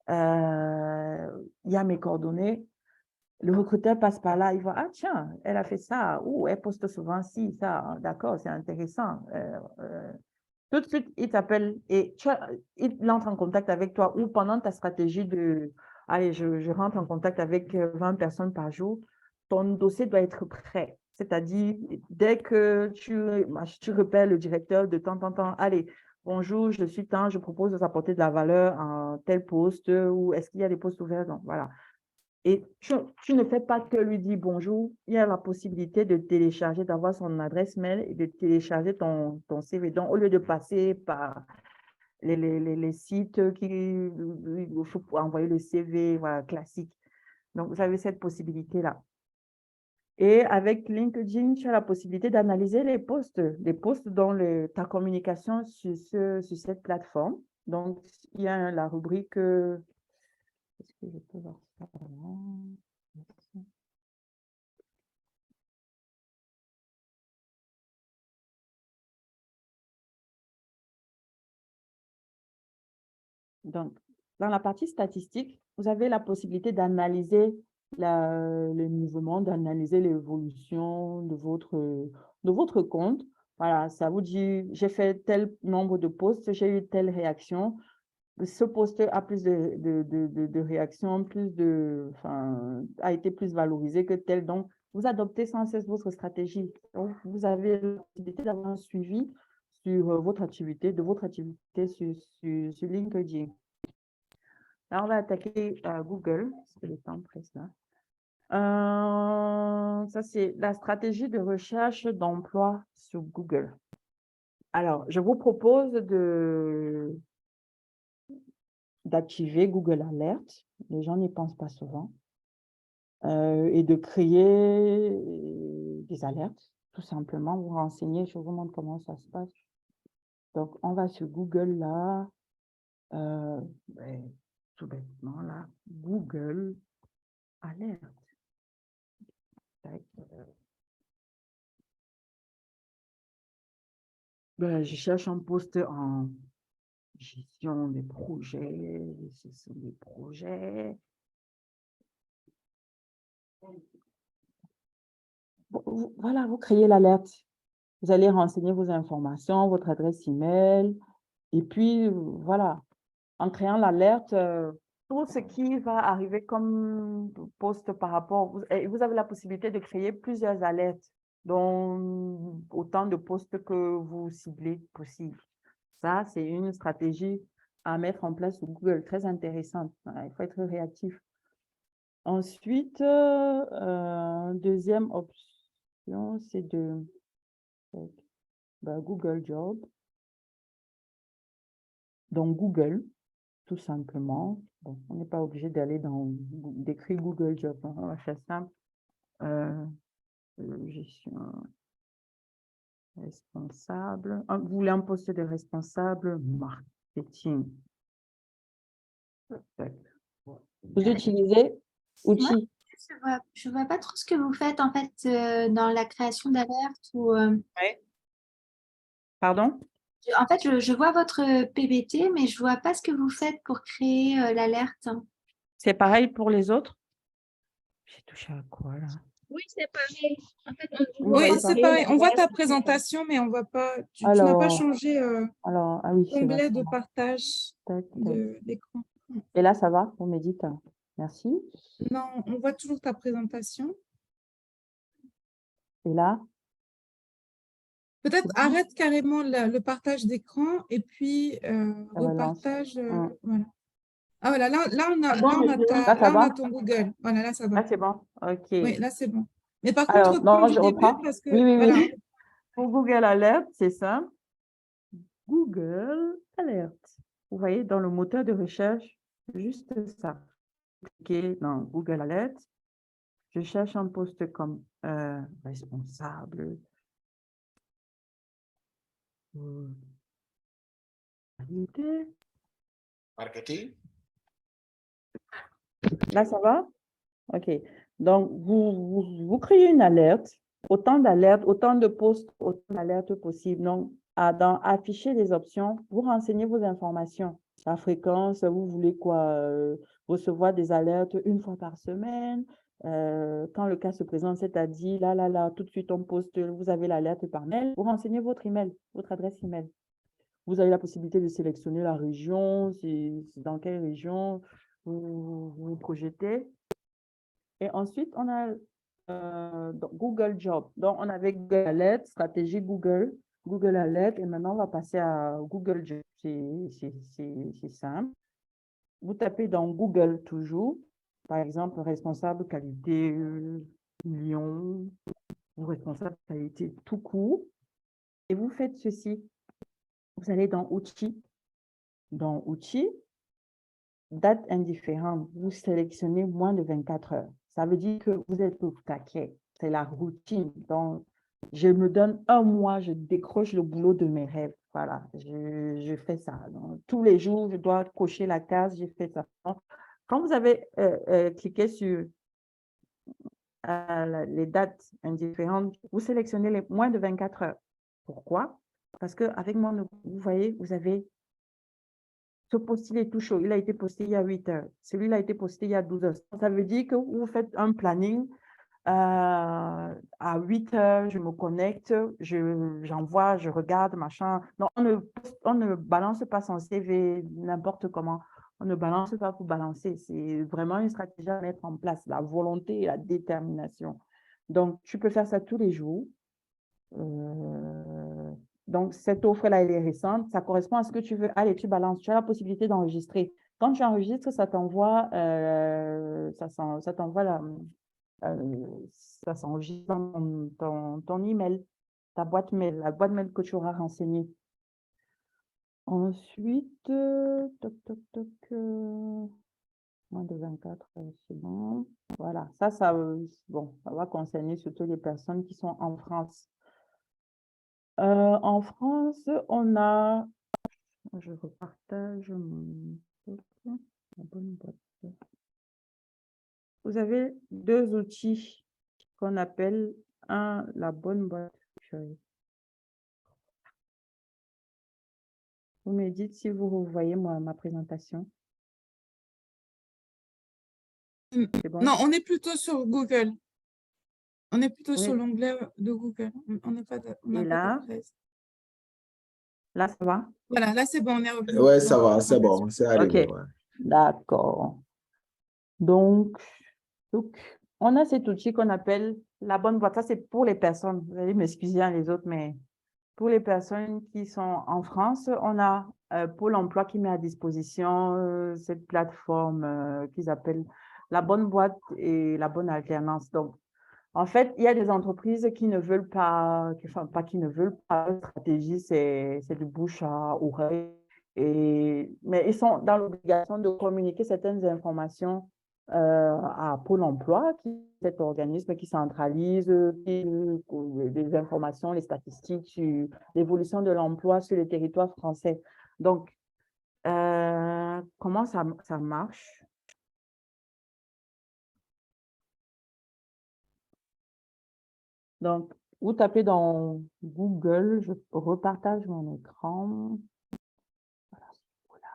Il y a mes coordonnées. Le recruteur passe par là, il voit, ah tiens, elle a fait ça, ou elle poste souvent ci, ça, d'accord, c'est intéressant. Tout de suite, il t'appelle et il entre en contact avec toi, ou pendant ta stratégie de, allez, je rentre en contact avec 20 personnes par jour, ton dossier doit être prêt. C'est-à-dire, dès que tu repères le directeur de temps en temps, allez, bonjour, je suis je propose de apporter de la valeur à tel poste, ou est-ce qu'il y a des postes ouverts? Donc, voilà. Et tu ne fais pas que lui dire bonjour, il y a la possibilité de télécharger, d'avoir son adresse mail et de télécharger ton CV. Donc, au lieu de passer par les sites qui faut envoyer le CV, voilà, classique. Donc, vous avez cette possibilité-là. Et avec LinkedIn, tu as la possibilité d'analyser les posts dans ta communication sur cette plateforme. Donc, il y a la rubrique... Est-ce que je peux voir ça? Donc, dans la partie statistique, vous avez la possibilité d'analyser le mouvement, d'analyser l'évolution de votre compte. Voilà, ça vous dit, j'ai fait tel nombre de posts, j'ai eu telle réaction. Ce post a plus de réactions, a été plus valorisé que tel. Donc, vous adoptez sans cesse votre stratégie. Donc, vous avez la possibilité d'avoir un suivi sur votre activité, sur LinkedIn. Là, on va attaquer Google, parce que le temps presse là. Ça, c'est la stratégie de recherche d'emploi sur Google. Alors, je vous propose d'activer Google Alert. Les gens n'y pensent pas souvent. Et de créer des alertes, tout simplement. Vous renseignez, je vous montre comment ça se passe. Donc, on va sur Google là. Tout bêtement là. Google Alert. Je cherche un poste en gestion des projets, gestion des projets. Voilà, vous créez l'alerte. Vous allez renseigner vos informations, votre adresse email. Et puis, voilà, en créant l'alerte, tout ce qui va arriver comme poste par rapport, vous avez la possibilité de créer plusieurs alertes, dont autant de postes que vous ciblez possible. Ça, c'est une stratégie à mettre en place sur Google, très intéressante. Il faut être réactif. Ensuite, deuxième option, c'est de Google Job. dans Google, tout simplement. Bon, on n'est pas obligé d'écrire Google Job, hein, on va faire simple. Gestion responsable. Vous voulez un poste de responsable marketing. Vous utilisez outils. Je vois pas trop ce que vous faites en fait dans la création d'alertes ou. Pardon? En fait, je vois votre PBT, mais je vois pas ce que vous faites pour créer l'alerte. C'est pareil pour les autres? J'ai touché à quoi là? Oui, c'est pareil. En fait, Oui, c'est pareil. On voit ta présentation, mais on voit pas. Tu n'as pas changé ah oui, c'est l'onglet vrai. de partage Tac, tac. d'écran. Et là, ça va? Vous me dites. Merci. Non, on voit toujours ta présentation. Et là? Peut-être arrête carrément le partage d'écran et puis repartage. Voilà. Ah voilà, là on a ton Google. Voilà, là ça va. Là, c'est bon. OK. Oui, là c'est bon. Mais par Alors, contre, non, reprends je du début reprends. parce que Oui. voilà. Pour Google Alert, c'est simple. Google Alert. Vous voyez, dans le moteur de recherche, juste ça. Cliquez dans Google Alert. Je cherche un poste comme responsable. Marketing. Là, ça va? OK. Donc, vous créez une alerte, autant d'alertes, autant de postes, autant d'alertes possibles. Donc, dans afficher les options, vous renseignez vos informations. La fréquence, vous voulez quoi? Recevoir des alertes une fois par semaine. Quand le cas se présente, c'est-à-dire, là, tout de suite, on poste, vous avez l'alerte par mail. Vous renseignez votre email, votre adresse email. Vous avez la possibilité de sélectionner la région, c'est dans quelle région vous projetez. Et ensuite, on a Google Job. Donc, on avait Google Alert, stratégie Google, Google Alert, et maintenant, on va passer à Google Job. C'est simple. Vous tapez dans Google toujours, par exemple, responsable qualité Lyon, ou responsable qualité tout court, et vous faites ceci. Vous allez dans Outils. Dans Outils, date indifférente, vous sélectionnez moins de 24 heures. Ça veut dire que vous êtes au taquet. C'est la routine. Donc, je me donne un mois, je décroche le boulot de mes rêves. Voilà, je fais ça. Donc, tous les jours, je dois cocher la case, j'ai fait ça. Donc, quand vous avez cliqué sur les dates indifférentes, vous sélectionnez les moins de 24 heures. Pourquoi? Parce qu'avec moi, vous voyez, vous avez ce post, il est tout chaud. Il a été posté il y a 8 heures. Celui-là a été posté il y a 12 heures. Ça veut dire que vous faites un planning. À 8 heures, je me connecte, j'envoie, je regarde, machin. Non, on ne balance pas son CV n'importe comment. On ne balance pas pour balancer. C'est vraiment une stratégie à mettre en place, la volonté et la détermination. Donc, tu peux faire ça tous les jours. Donc, cette offre-là, elle est récente. Ça correspond à ce que tu veux. Allez, tu balances. Tu as la possibilité d'enregistrer. Quand tu enregistres, ça t'envoie ça s'enregistre dans ton email, ta boîte mail, la boîte mail que tu auras renseignée. Ensuite, moins de 24, c'est bon. Voilà, ça va concerner surtout les personnes qui sont en France. En France, on a, je repartage mon la bonne boîte. Vous avez deux outils qu'on appelle la bonne boîte. Vous me dites si vous voyez ma présentation. C'est bon? Non, on est plutôt sur Google. On est plutôt Oui. sur l'onglet de Google. On n'a pas Et là, d'adresse. là, ça va? Voilà, là c'est bon, on est revenu. Oui, ça va, c'est bon, c'est arrivé. OK. Ouais. D'accord. Donc, on a cet outil qu'on appelle la bonne boîte. Ça, c'est pour les personnes. Vous allez m'excuser les autres, mais pour les personnes qui sont en France, on a Pôle emploi qui met à disposition cette plateforme qu'ils appellent la bonne boîte et la bonne alternance. Donc, en fait, il y a des entreprises qui ne veulent pas, enfin, pas qui ne veulent pas, leur stratégie, c'est du bouche à oreille. Mais ils sont dans l'obligation de communiquer certaines informations à Pôle emploi, qui est cet organisme qui centralise les informations, les statistiques sur l'évolution de l'emploi sur le territoire français. Donc, comment ça marche? Donc, vous tapez dans Google, je repartage mon écran. Voilà,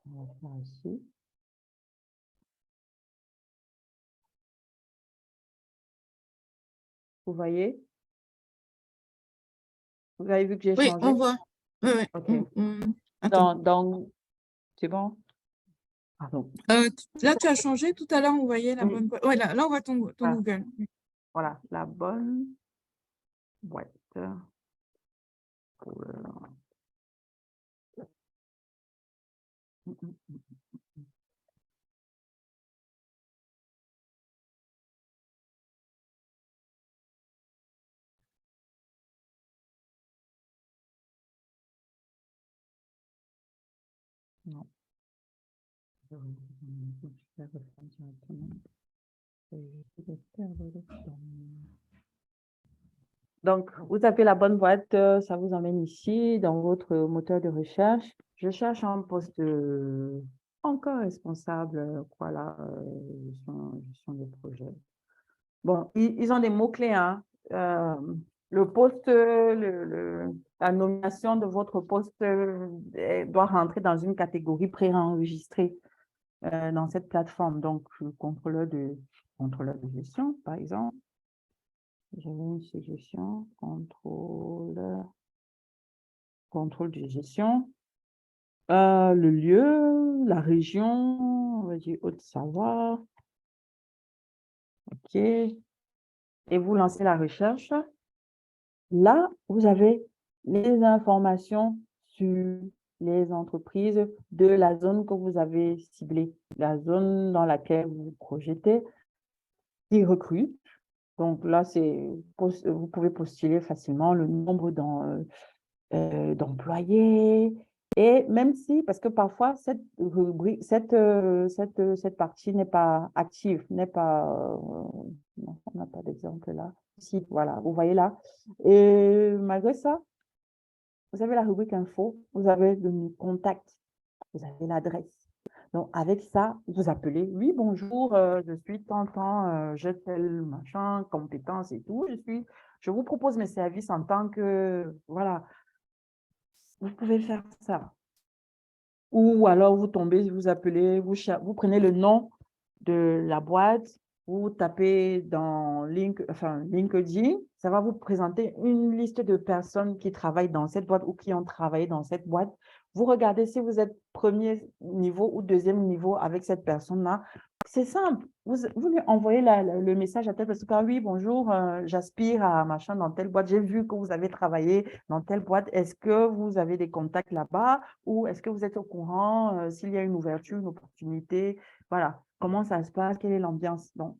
on va faire ici. Vous voyez? Vous avez vu que j'ai Oui, changé? on voit. Oui, oui. OK. Attends. C'est bon? Pardon. Là, tu as changé. Tout à l'heure, on voyait la Oui. bonne boîte. Ouais, là, on voit ton Ah. Google. Voilà, la bonne boîte. Pour le- Non. Je vais reprendre directement. Je vais perdre le temps. Donc, vous tapez la bonne boîte, ça vous emmène ici dans votre moteur de recherche. Je cherche un poste encore responsable, voilà, gestion de projet. Bon, ils ont des mots-clés, hein. Le poste, la nomination de votre poste doit rentrer dans une catégorie préenregistrée dans cette plateforme. Donc, contrôleur de gestion, par exemple. J'avais une suggestion, contrôle de gestion. Le lieu, la région, on va dire Haute-Savoie. OK. Et vous lancez la recherche. Là, vous avez les informations sur les entreprises de la zone que vous avez ciblée, la zone dans laquelle vous vous projetez, qui recrutent. Donc là, vous pouvez postuler facilement le nombre d'employés. Et même si, parce que parfois, cette rubrique, cette partie n'est pas active, n'est pas... non, on n'a pas d'exemple là. Si, voilà, vous voyez là. Et malgré ça, vous avez la rubrique info, vous avez le contact, vous avez l'adresse. Donc, avec ça, vous appelez, oui, bonjour, je suis Tantan, j'ai tel machin, compétences et tout. Je vous propose mes services en tant que, voilà, vous pouvez faire ça. Ou alors, vous tombez, vous appelez, vous prenez le nom de la boîte, vous tapez dans LinkedIn, ça va vous présenter une liste de personnes qui travaillent dans cette boîte ou qui ont travaillé dans cette boîte. Vous regardez si vous êtes premier niveau ou deuxième niveau avec cette personne-là. C'est simple. Vous lui envoyez le message à telle personne. Oui, bonjour, j'aspire à machin dans telle boîte. J'ai vu que vous avez travaillé dans telle boîte. Est-ce que vous avez des contacts là-bas ou est-ce que vous êtes au courant s'il y a une ouverture, une opportunité? Voilà. Comment ça se passe? Quelle est l'ambiance? Donc,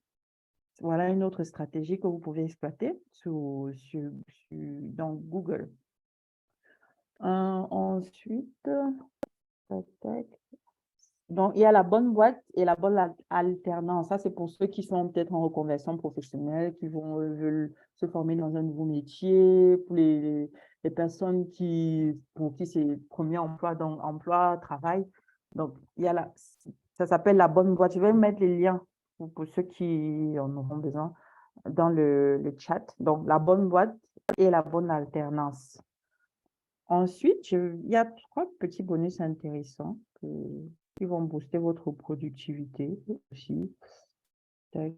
voilà une autre stratégie que vous pouvez exploiter dans Google. Ensuite, donc, il y a la bonne boîte et la bonne alternance. Ça, c'est pour ceux qui sont peut-être en reconversion professionnelle, qui veulent se former dans un nouveau métier, pour les personnes pour qui c'est le premier emploi, donc emploi, travail. Donc, ça s'appelle la bonne boîte. Je vais mettre les liens pour ceux qui en auront besoin dans le chat. Donc, la bonne boîte et la bonne alternance. Ensuite, il y a 3 petits bonus intéressants qui vont booster votre productivité aussi. Tac.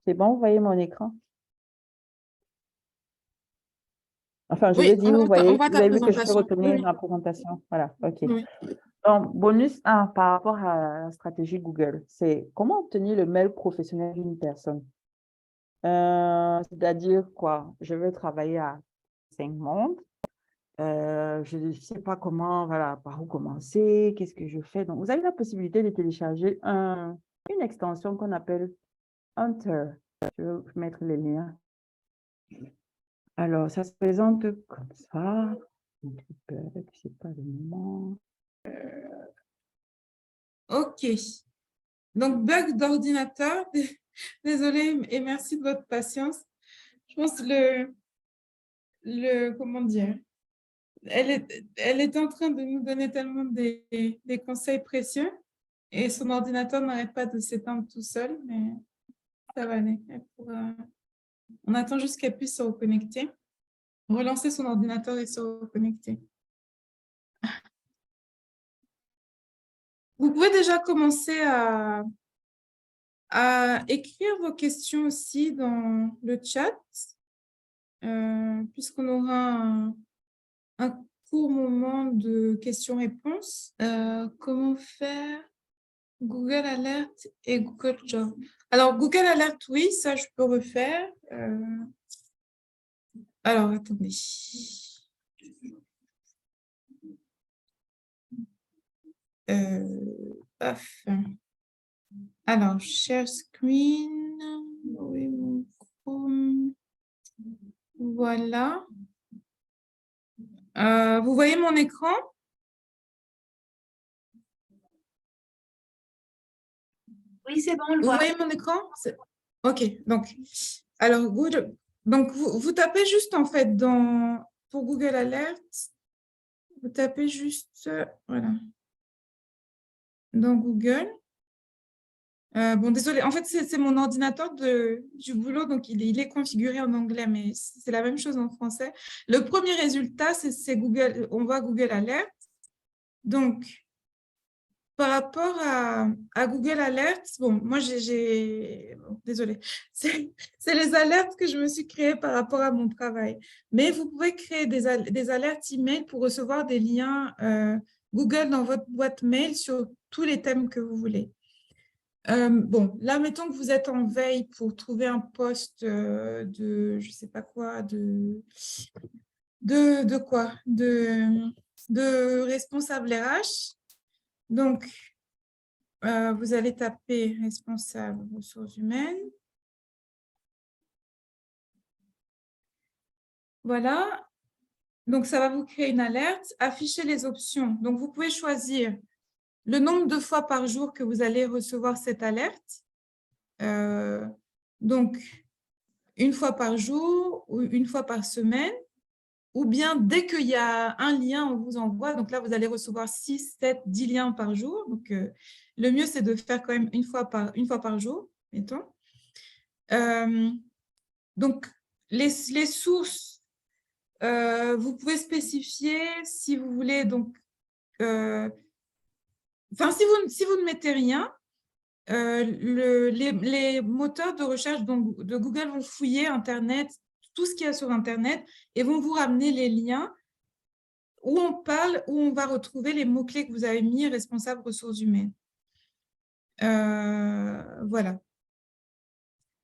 C'est bon, vous voyez mon écran? Enfin, je Oui, veux dire, vous on voyez, voit vous ta avez vu que je peux présentation. retourner Oui, ma présentation. Voilà, OK. oui. Donc, bonus 1 par rapport à la stratégie Google, c'est comment obtenir le mail professionnel d'une personne. C'est-à-dire quoi? Je veux travailler à Saint-Monde. Je ne sais pas comment, voilà, par où commencer, qu'est-ce que je fais. Donc, vous avez la possibilité de télécharger une extension qu'on appelle Hunter. Je vais vous mettre les liens. Alors, ça se présente comme ça. C'est pas le moment. OK. Donc, bug d'ordinateur. Désolée et merci de votre patience. Je pense que comment dire, elle est en train de nous donner tellement des conseils précieux et son ordinateur n'arrête pas de s'éteindre tout seul, mais ça va aller. On attend juste qu'elle puisse se reconnecter, relancer son ordinateur et se reconnecter. Vous pouvez déjà commencer à écrire vos questions aussi dans le chat, puisqu'on aura un court moment de questions-réponses. Comment faire Google Alert et Google Job? Alors, Google Alert, oui, ça, je peux refaire. Alors, attendez. Paf. Alors, share screen. Oui, mon Chrome. Voilà. Vous voyez mon écran? Oui, c'est bon, on le Vous voit. voyez mon écran? OK. Donc, alors, donc vous tapez juste en fait pour Google Alert, vous tapez juste, voilà, dans Google. Bon, désolé, en fait, c'est mon ordinateur du boulot, donc il est configuré en anglais, mais c'est la même chose en français. Le premier résultat, c'est Google, on voit Google Alert. Donc, par rapport à Google Alert, bon, moi, désolé, c'est les alertes que je me suis créées par rapport à mon travail. Mais vous pouvez créer des alertes email pour recevoir des liens Google dans votre boîte mail sur tous les thèmes que vous voulez. Bon, là, mettons que vous êtes en veille pour trouver un poste de, je sais pas quoi, de quoi, de responsable RH. Donc, vous allez taper responsable ressources humaines. Voilà. Donc, ça va vous créer une alerte. Afficher les options. Donc, vous pouvez choisir le nombre de fois par jour que vous allez recevoir cette alerte. Donc, une fois par jour ou une fois par semaine. Ou bien dès qu'il y a un lien, on vous envoie. Donc là, vous allez recevoir 6, 7, 10 liens par jour. Donc, le mieux, c'est de faire quand même une fois par jour, mettons. Donc, les sources, vous pouvez spécifier si vous voulez. Donc, si vous ne mettez rien, les moteurs de recherche de Google vont fouiller Internet, tout ce qu'il y a sur Internet, et vont vous ramener les liens où on va retrouver les mots-clés que vous avez mis, responsable ressources humaines. Voilà.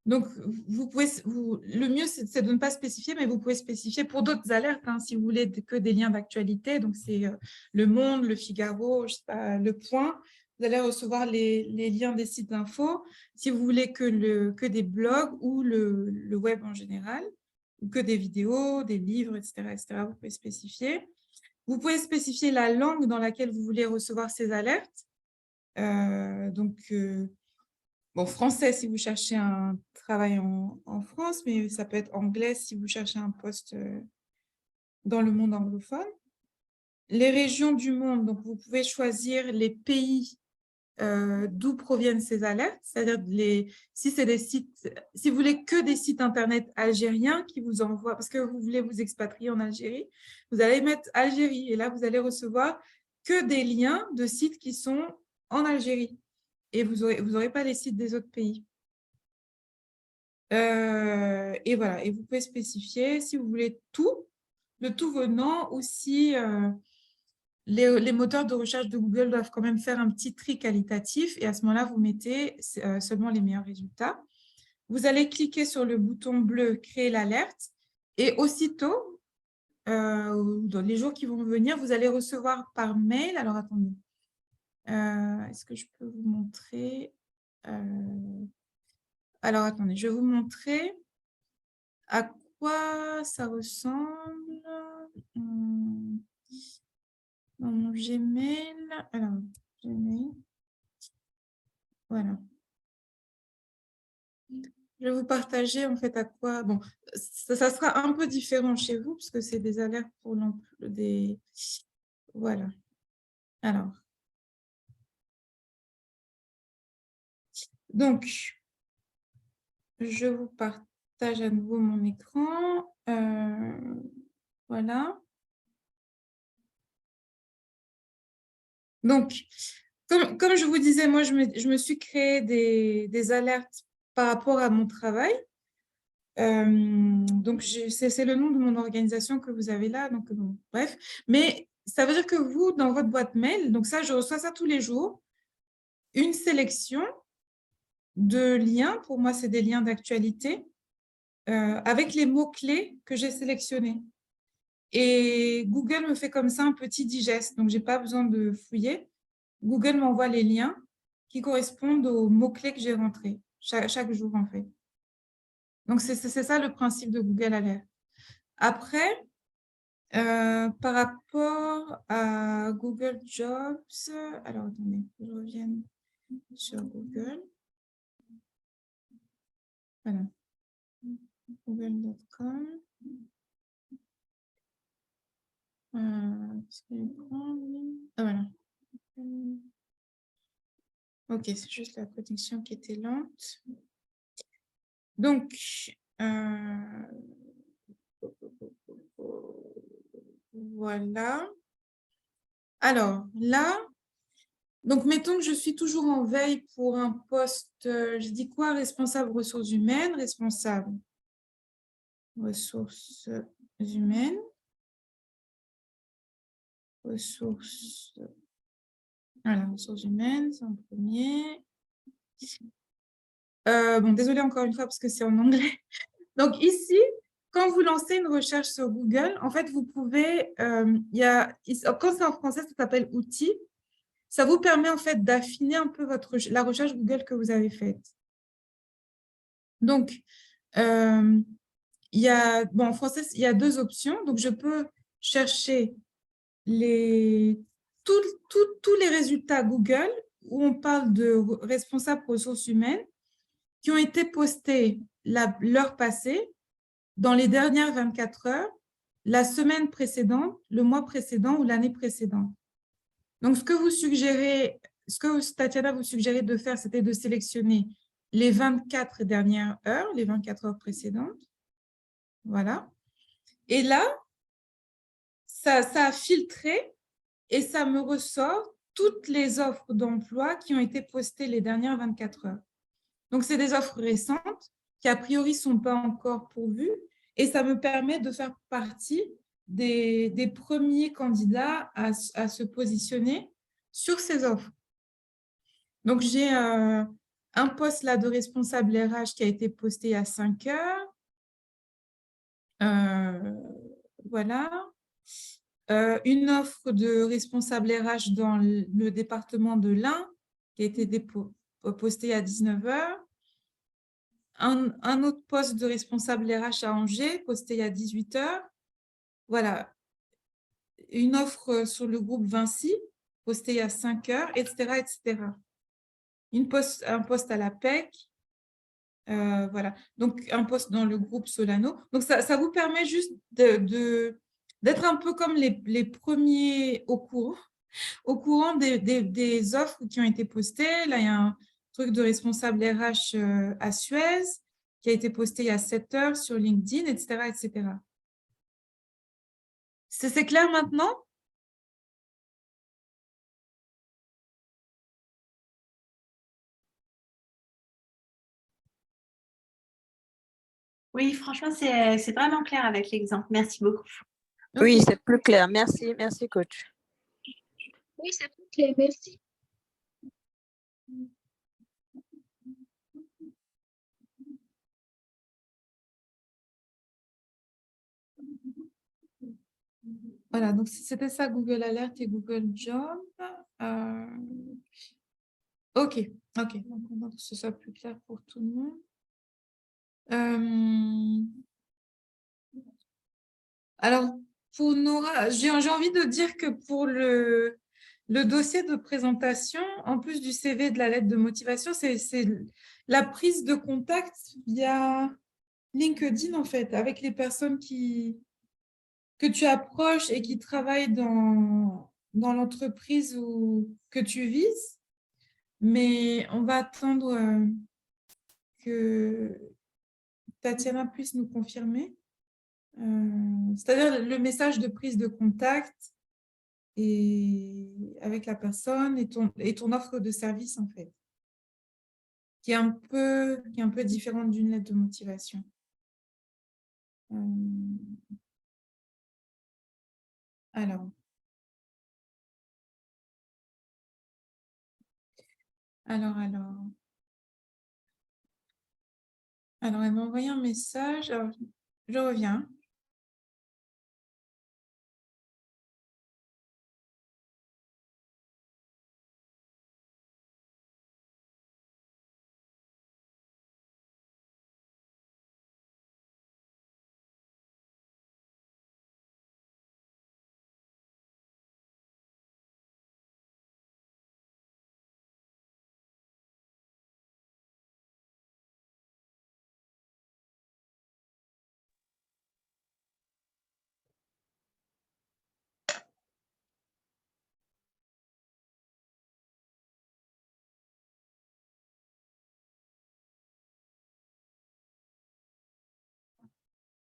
Donc, le mieux, c'est de ne pas spécifier, mais vous pouvez spécifier pour d'autres alertes, hein, si vous voulez que des liens d'actualité. Donc, c'est Le Monde, Le Figaro, je sais pas, Le Point. Vous allez recevoir les liens des sites d'info. Si vous voulez que des blogs ou le web en général, ou que des vidéos, des livres, etc., vous pouvez spécifier. Vous pouvez spécifier la langue dans laquelle vous voulez recevoir ces alertes. Bon, français si vous cherchez un travail en France, mais ça peut être anglais si vous cherchez un poste dans le monde anglophone. Les régions du monde, donc vous pouvez choisir les pays d'où proviennent ces alertes, c'est-à-dire si c'est des sites, si vous voulez que des sites internet algériens qui vous envoient, parce que vous voulez vous expatrier en Algérie, vous allez mettre Algérie et là vous allez recevoir que des liens de sites qui sont en Algérie et vous aurez pas les sites des autres pays. Et voilà, et vous pouvez spécifier si vous voulez le tout venant ou si les moteurs de recherche de Google doivent quand même faire un petit tri qualitatif et à ce moment-là, vous mettez seulement les meilleurs résultats. Vous allez cliquer sur le bouton bleu « Créer l'alerte » et aussitôt, dans les jours qui vont venir, vous allez recevoir par mail. Alors, attendez. Est-ce que je peux vous montrer Alors, attendez, je vais vous montrer à quoi ça ressemble. dans mon Gmail. Alors, Gmail. Voilà. Je vais vous partager en fait à quoi. Bon, ça sera un peu différent chez vous parce que c'est des alertes pour l'emploi des. Voilà. Alors. Donc, je vous partage à nouveau mon écran. Voilà. Donc, comme je vous disais, moi, je me suis créé des alertes par rapport à mon travail. Donc, c'est le nom de mon organisation que vous avez là. Donc, bon, bref. Mais ça veut dire que vous, dans votre boîte mail, donc ça, je reçois ça tous les jours, une sélection de liens. Pour moi, c'est des liens d'actualité avec les mots-clés que j'ai sélectionnés. Et Google me fait comme ça un petit digeste. Donc, je n'ai pas besoin de fouiller. Google m'envoie les liens qui correspondent aux mots-clés que j'ai rentrés chaque jour, en fait. Donc, c'est ça le principe de Google Alert. Après, par rapport à Google Jobs, alors attendez, je revienne sur Google. Voilà. Google.com. Voilà. Ok, c'est juste la connexion qui était lente. Donc, voilà. Alors, là, donc mettons que je suis toujours en veille pour un poste, je dis quoi? Responsable ressources humaines, responsable ressources humaines, ressources humaines, c'est en premier. Bon, désolé encore une fois parce que c'est en anglais. Donc ici, quand vous lancez une recherche sur Google, en fait, vous pouvez, quand c'est en français, ça s'appelle outils. Ça vous permet en fait d'affiner un peu la recherche Google que vous avez faite. Donc, en français, il y a deux options. Donc, je peux chercher tous les résultats Google où on parle de responsables ressources humaines qui ont été postés l'heure passée, dans les dernières 24 heures, la semaine précédente, le mois précédent ou l'année précédente. Donc, ce que Tatiana vous suggérait de faire, c'était de sélectionner les 24 dernières heures, les 24 heures précédentes. Voilà. Et là, ça a filtré et ça me ressort toutes les offres d'emploi qui ont été postées les dernières 24 heures. Donc, c'est des offres récentes qui, a priori, ne sont pas encore pourvues et ça me permet de faire partie des premiers candidats à se positionner sur ces offres. Donc, j'ai un poste là de responsable RH qui a été posté à 5 heures. Voilà. Une offre de responsable RH dans le département de l'Ain qui a été postée à 19 heures. Un autre poste de responsable RH à Angers posté à 18 heures. Voilà. Une offre sur le groupe Vinci postée à 5 heures, etc., etc. Un poste à la PEC. Voilà, donc un poste dans le groupe Solano. Donc, ça vous permet juste d'être un peu comme les premiers au courant des offres qui ont été postées. Là, il y a un truc de responsable RH à Suez qui a été posté il y a 7 heures sur LinkedIn, etc., etc. C'est clair maintenant? Oui, franchement, c'est vraiment clair avec l'exemple. Merci beaucoup. Oui, c'est plus clair. Merci, merci, coach. Oui, c'est plus clair. Merci. Voilà, donc c'était ça Google Alert et Google Job. Ok. Donc on va que ce soit plus clair pour tout le monde. Alors, pour Nora, j'ai envie de dire que pour le dossier de présentation, en plus du CV et de la lettre de motivation, c'est la prise de contact via LinkedIn, en fait, avec les personnes que tu approches et qui travaillent dans l'entreprise que tu vises. Mais on va attendre que Tatiana puisse nous confirmer. C'est-à-dire le message de prise de contact et avec la personne et ton offre de service, en fait, qui est un peu différente d'une lettre de motivation. Alors, elle m'a envoyé un message. Alors, je reviens.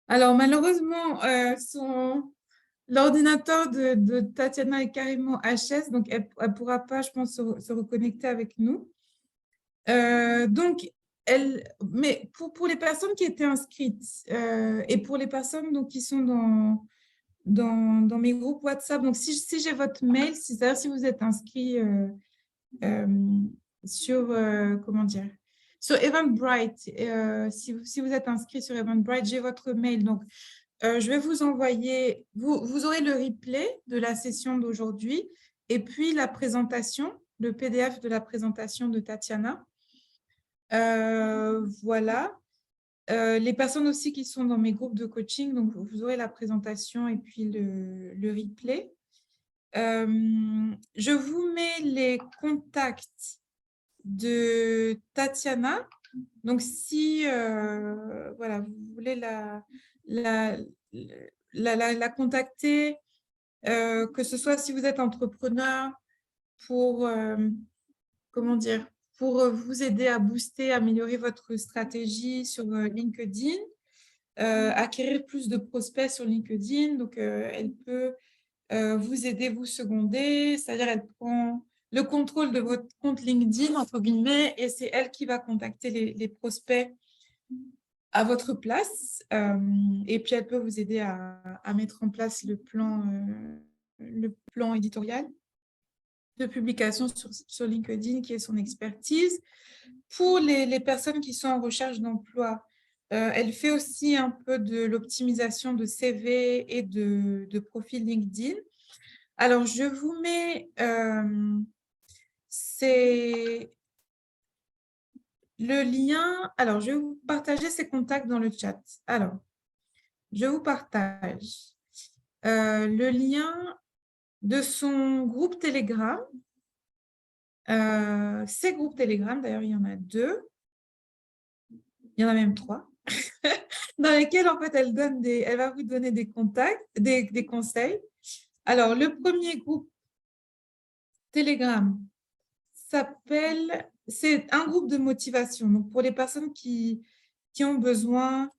Alors, malheureusement, l'ordinateur de Tatiana est carrément HS, donc elle ne pourra pas, je pense, se reconnecter avec nous. Donc, mais pour les personnes qui étaient inscrites et pour les personnes donc, qui sont dans mes groupes WhatsApp, donc si j'ai votre mail, c'est-à-dire si vous êtes inscrit sur, comment dire, sur Eventbrite, si vous êtes inscrit sur Eventbrite, j'ai votre mail. Donc, je vais vous envoyer, vous aurez le replay de la session d'aujourd'hui et puis la présentation, le PDF de la présentation de Tatiana. Voilà. Les personnes aussi qui sont dans mes groupes de coaching, donc vous aurez la présentation et puis le replay. Je vous mets les contacts de Tatiana. Donc, si voilà, vous voulez la contacter, que ce soit si vous êtes entrepreneur pour, comment dire, pour vous aider à booster, améliorer votre stratégie sur LinkedIn, acquérir plus de prospects sur LinkedIn. Donc, elle peut vous aider, vous seconder, c'est-à-dire elle prend le contrôle de votre compte LinkedIn, entre guillemets, et c'est elle qui va contacter les prospects à votre place. Et puis, elle peut vous aider à mettre en place le plan éditorial de publication sur LinkedIn, qui est son expertise. Pour les personnes qui sont en recherche d'emploi, elle fait aussi un peu de l'optimisation de CV et de profil LinkedIn. Alors, je vous mets le lien. Alors, je vais vous partager ses contacts dans le chat. Alors, je vous partage le lien de son groupe Telegram. Ces groupes Telegram, d'ailleurs, il y en a 2. Il y en a même 3. Dans lesquels, en fait, elle va vous donner des contacts, des conseils. Alors, le premier groupe Telegram c'est un groupe de motivation. Donc, pour les personnes qui ont besoin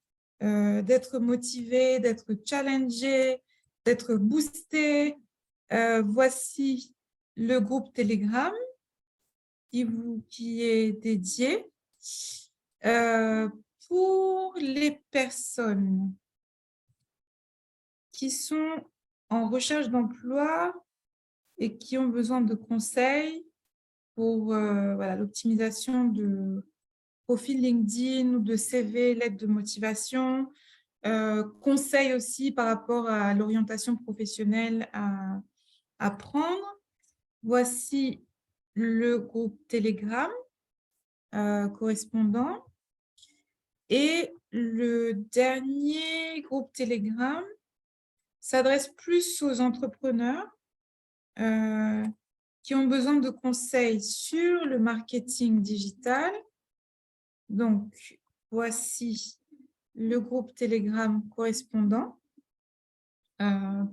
d'être motivées, d'être challengées, d'être boostées, voici le groupe Telegram qui est dédié. Pour les personnes qui sont en recherche d'emploi et qui ont besoin de conseils pour voilà, l'optimisation de profil LinkedIn ou de CV, lettre de motivation, conseils aussi par rapport à l'orientation professionnelle à prendre. Voici le groupe Telegram correspondant. Et le dernier groupe Telegram, s'adresse plus aux entrepreneurs qui ont besoin de conseils sur le marketing digital. Donc, voici le groupe Telegram correspondant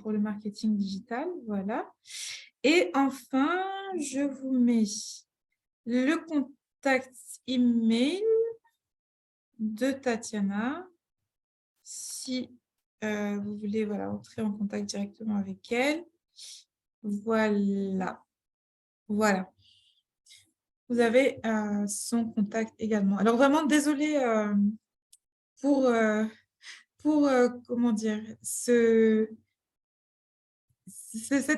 pour le marketing digital. Voilà. Et enfin, je vous mets le contact email de Tatiana si vous voulez entrer en contact directement avec elle. Voilà. Voilà. Vous avez son contact également. Alors, vraiment, désolée pour comment dire, cette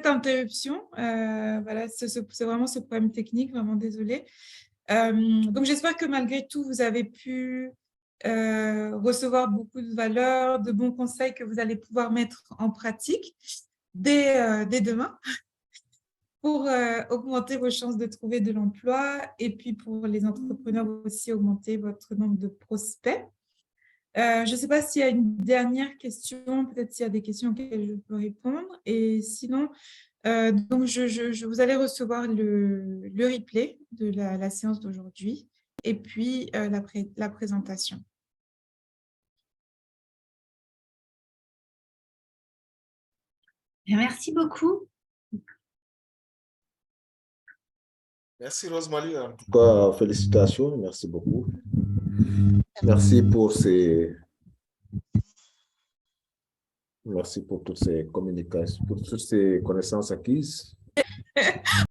interruption. Voilà, c'est vraiment ce problème technique, vraiment désolée. Donc, j'espère que malgré tout, vous avez pu recevoir beaucoup de valeurs, de bons conseils que vous allez pouvoir mettre en pratique dès demain pour augmenter vos chances de trouver de l'emploi et puis pour les entrepreneurs aussi augmenter votre nombre de prospects. Je ne sais pas s'il y a une dernière question, peut-être s'il y a des questions auxquelles je peux répondre. Et sinon, donc vous allez recevoir le replay de la séance d'aujourd'hui et puis la présentation. Merci beaucoup. Merci Rosemary. En tout cas, félicitations. Merci beaucoup. Merci pour Merci pour toutes ces communications, pour toutes ces connaissances acquises.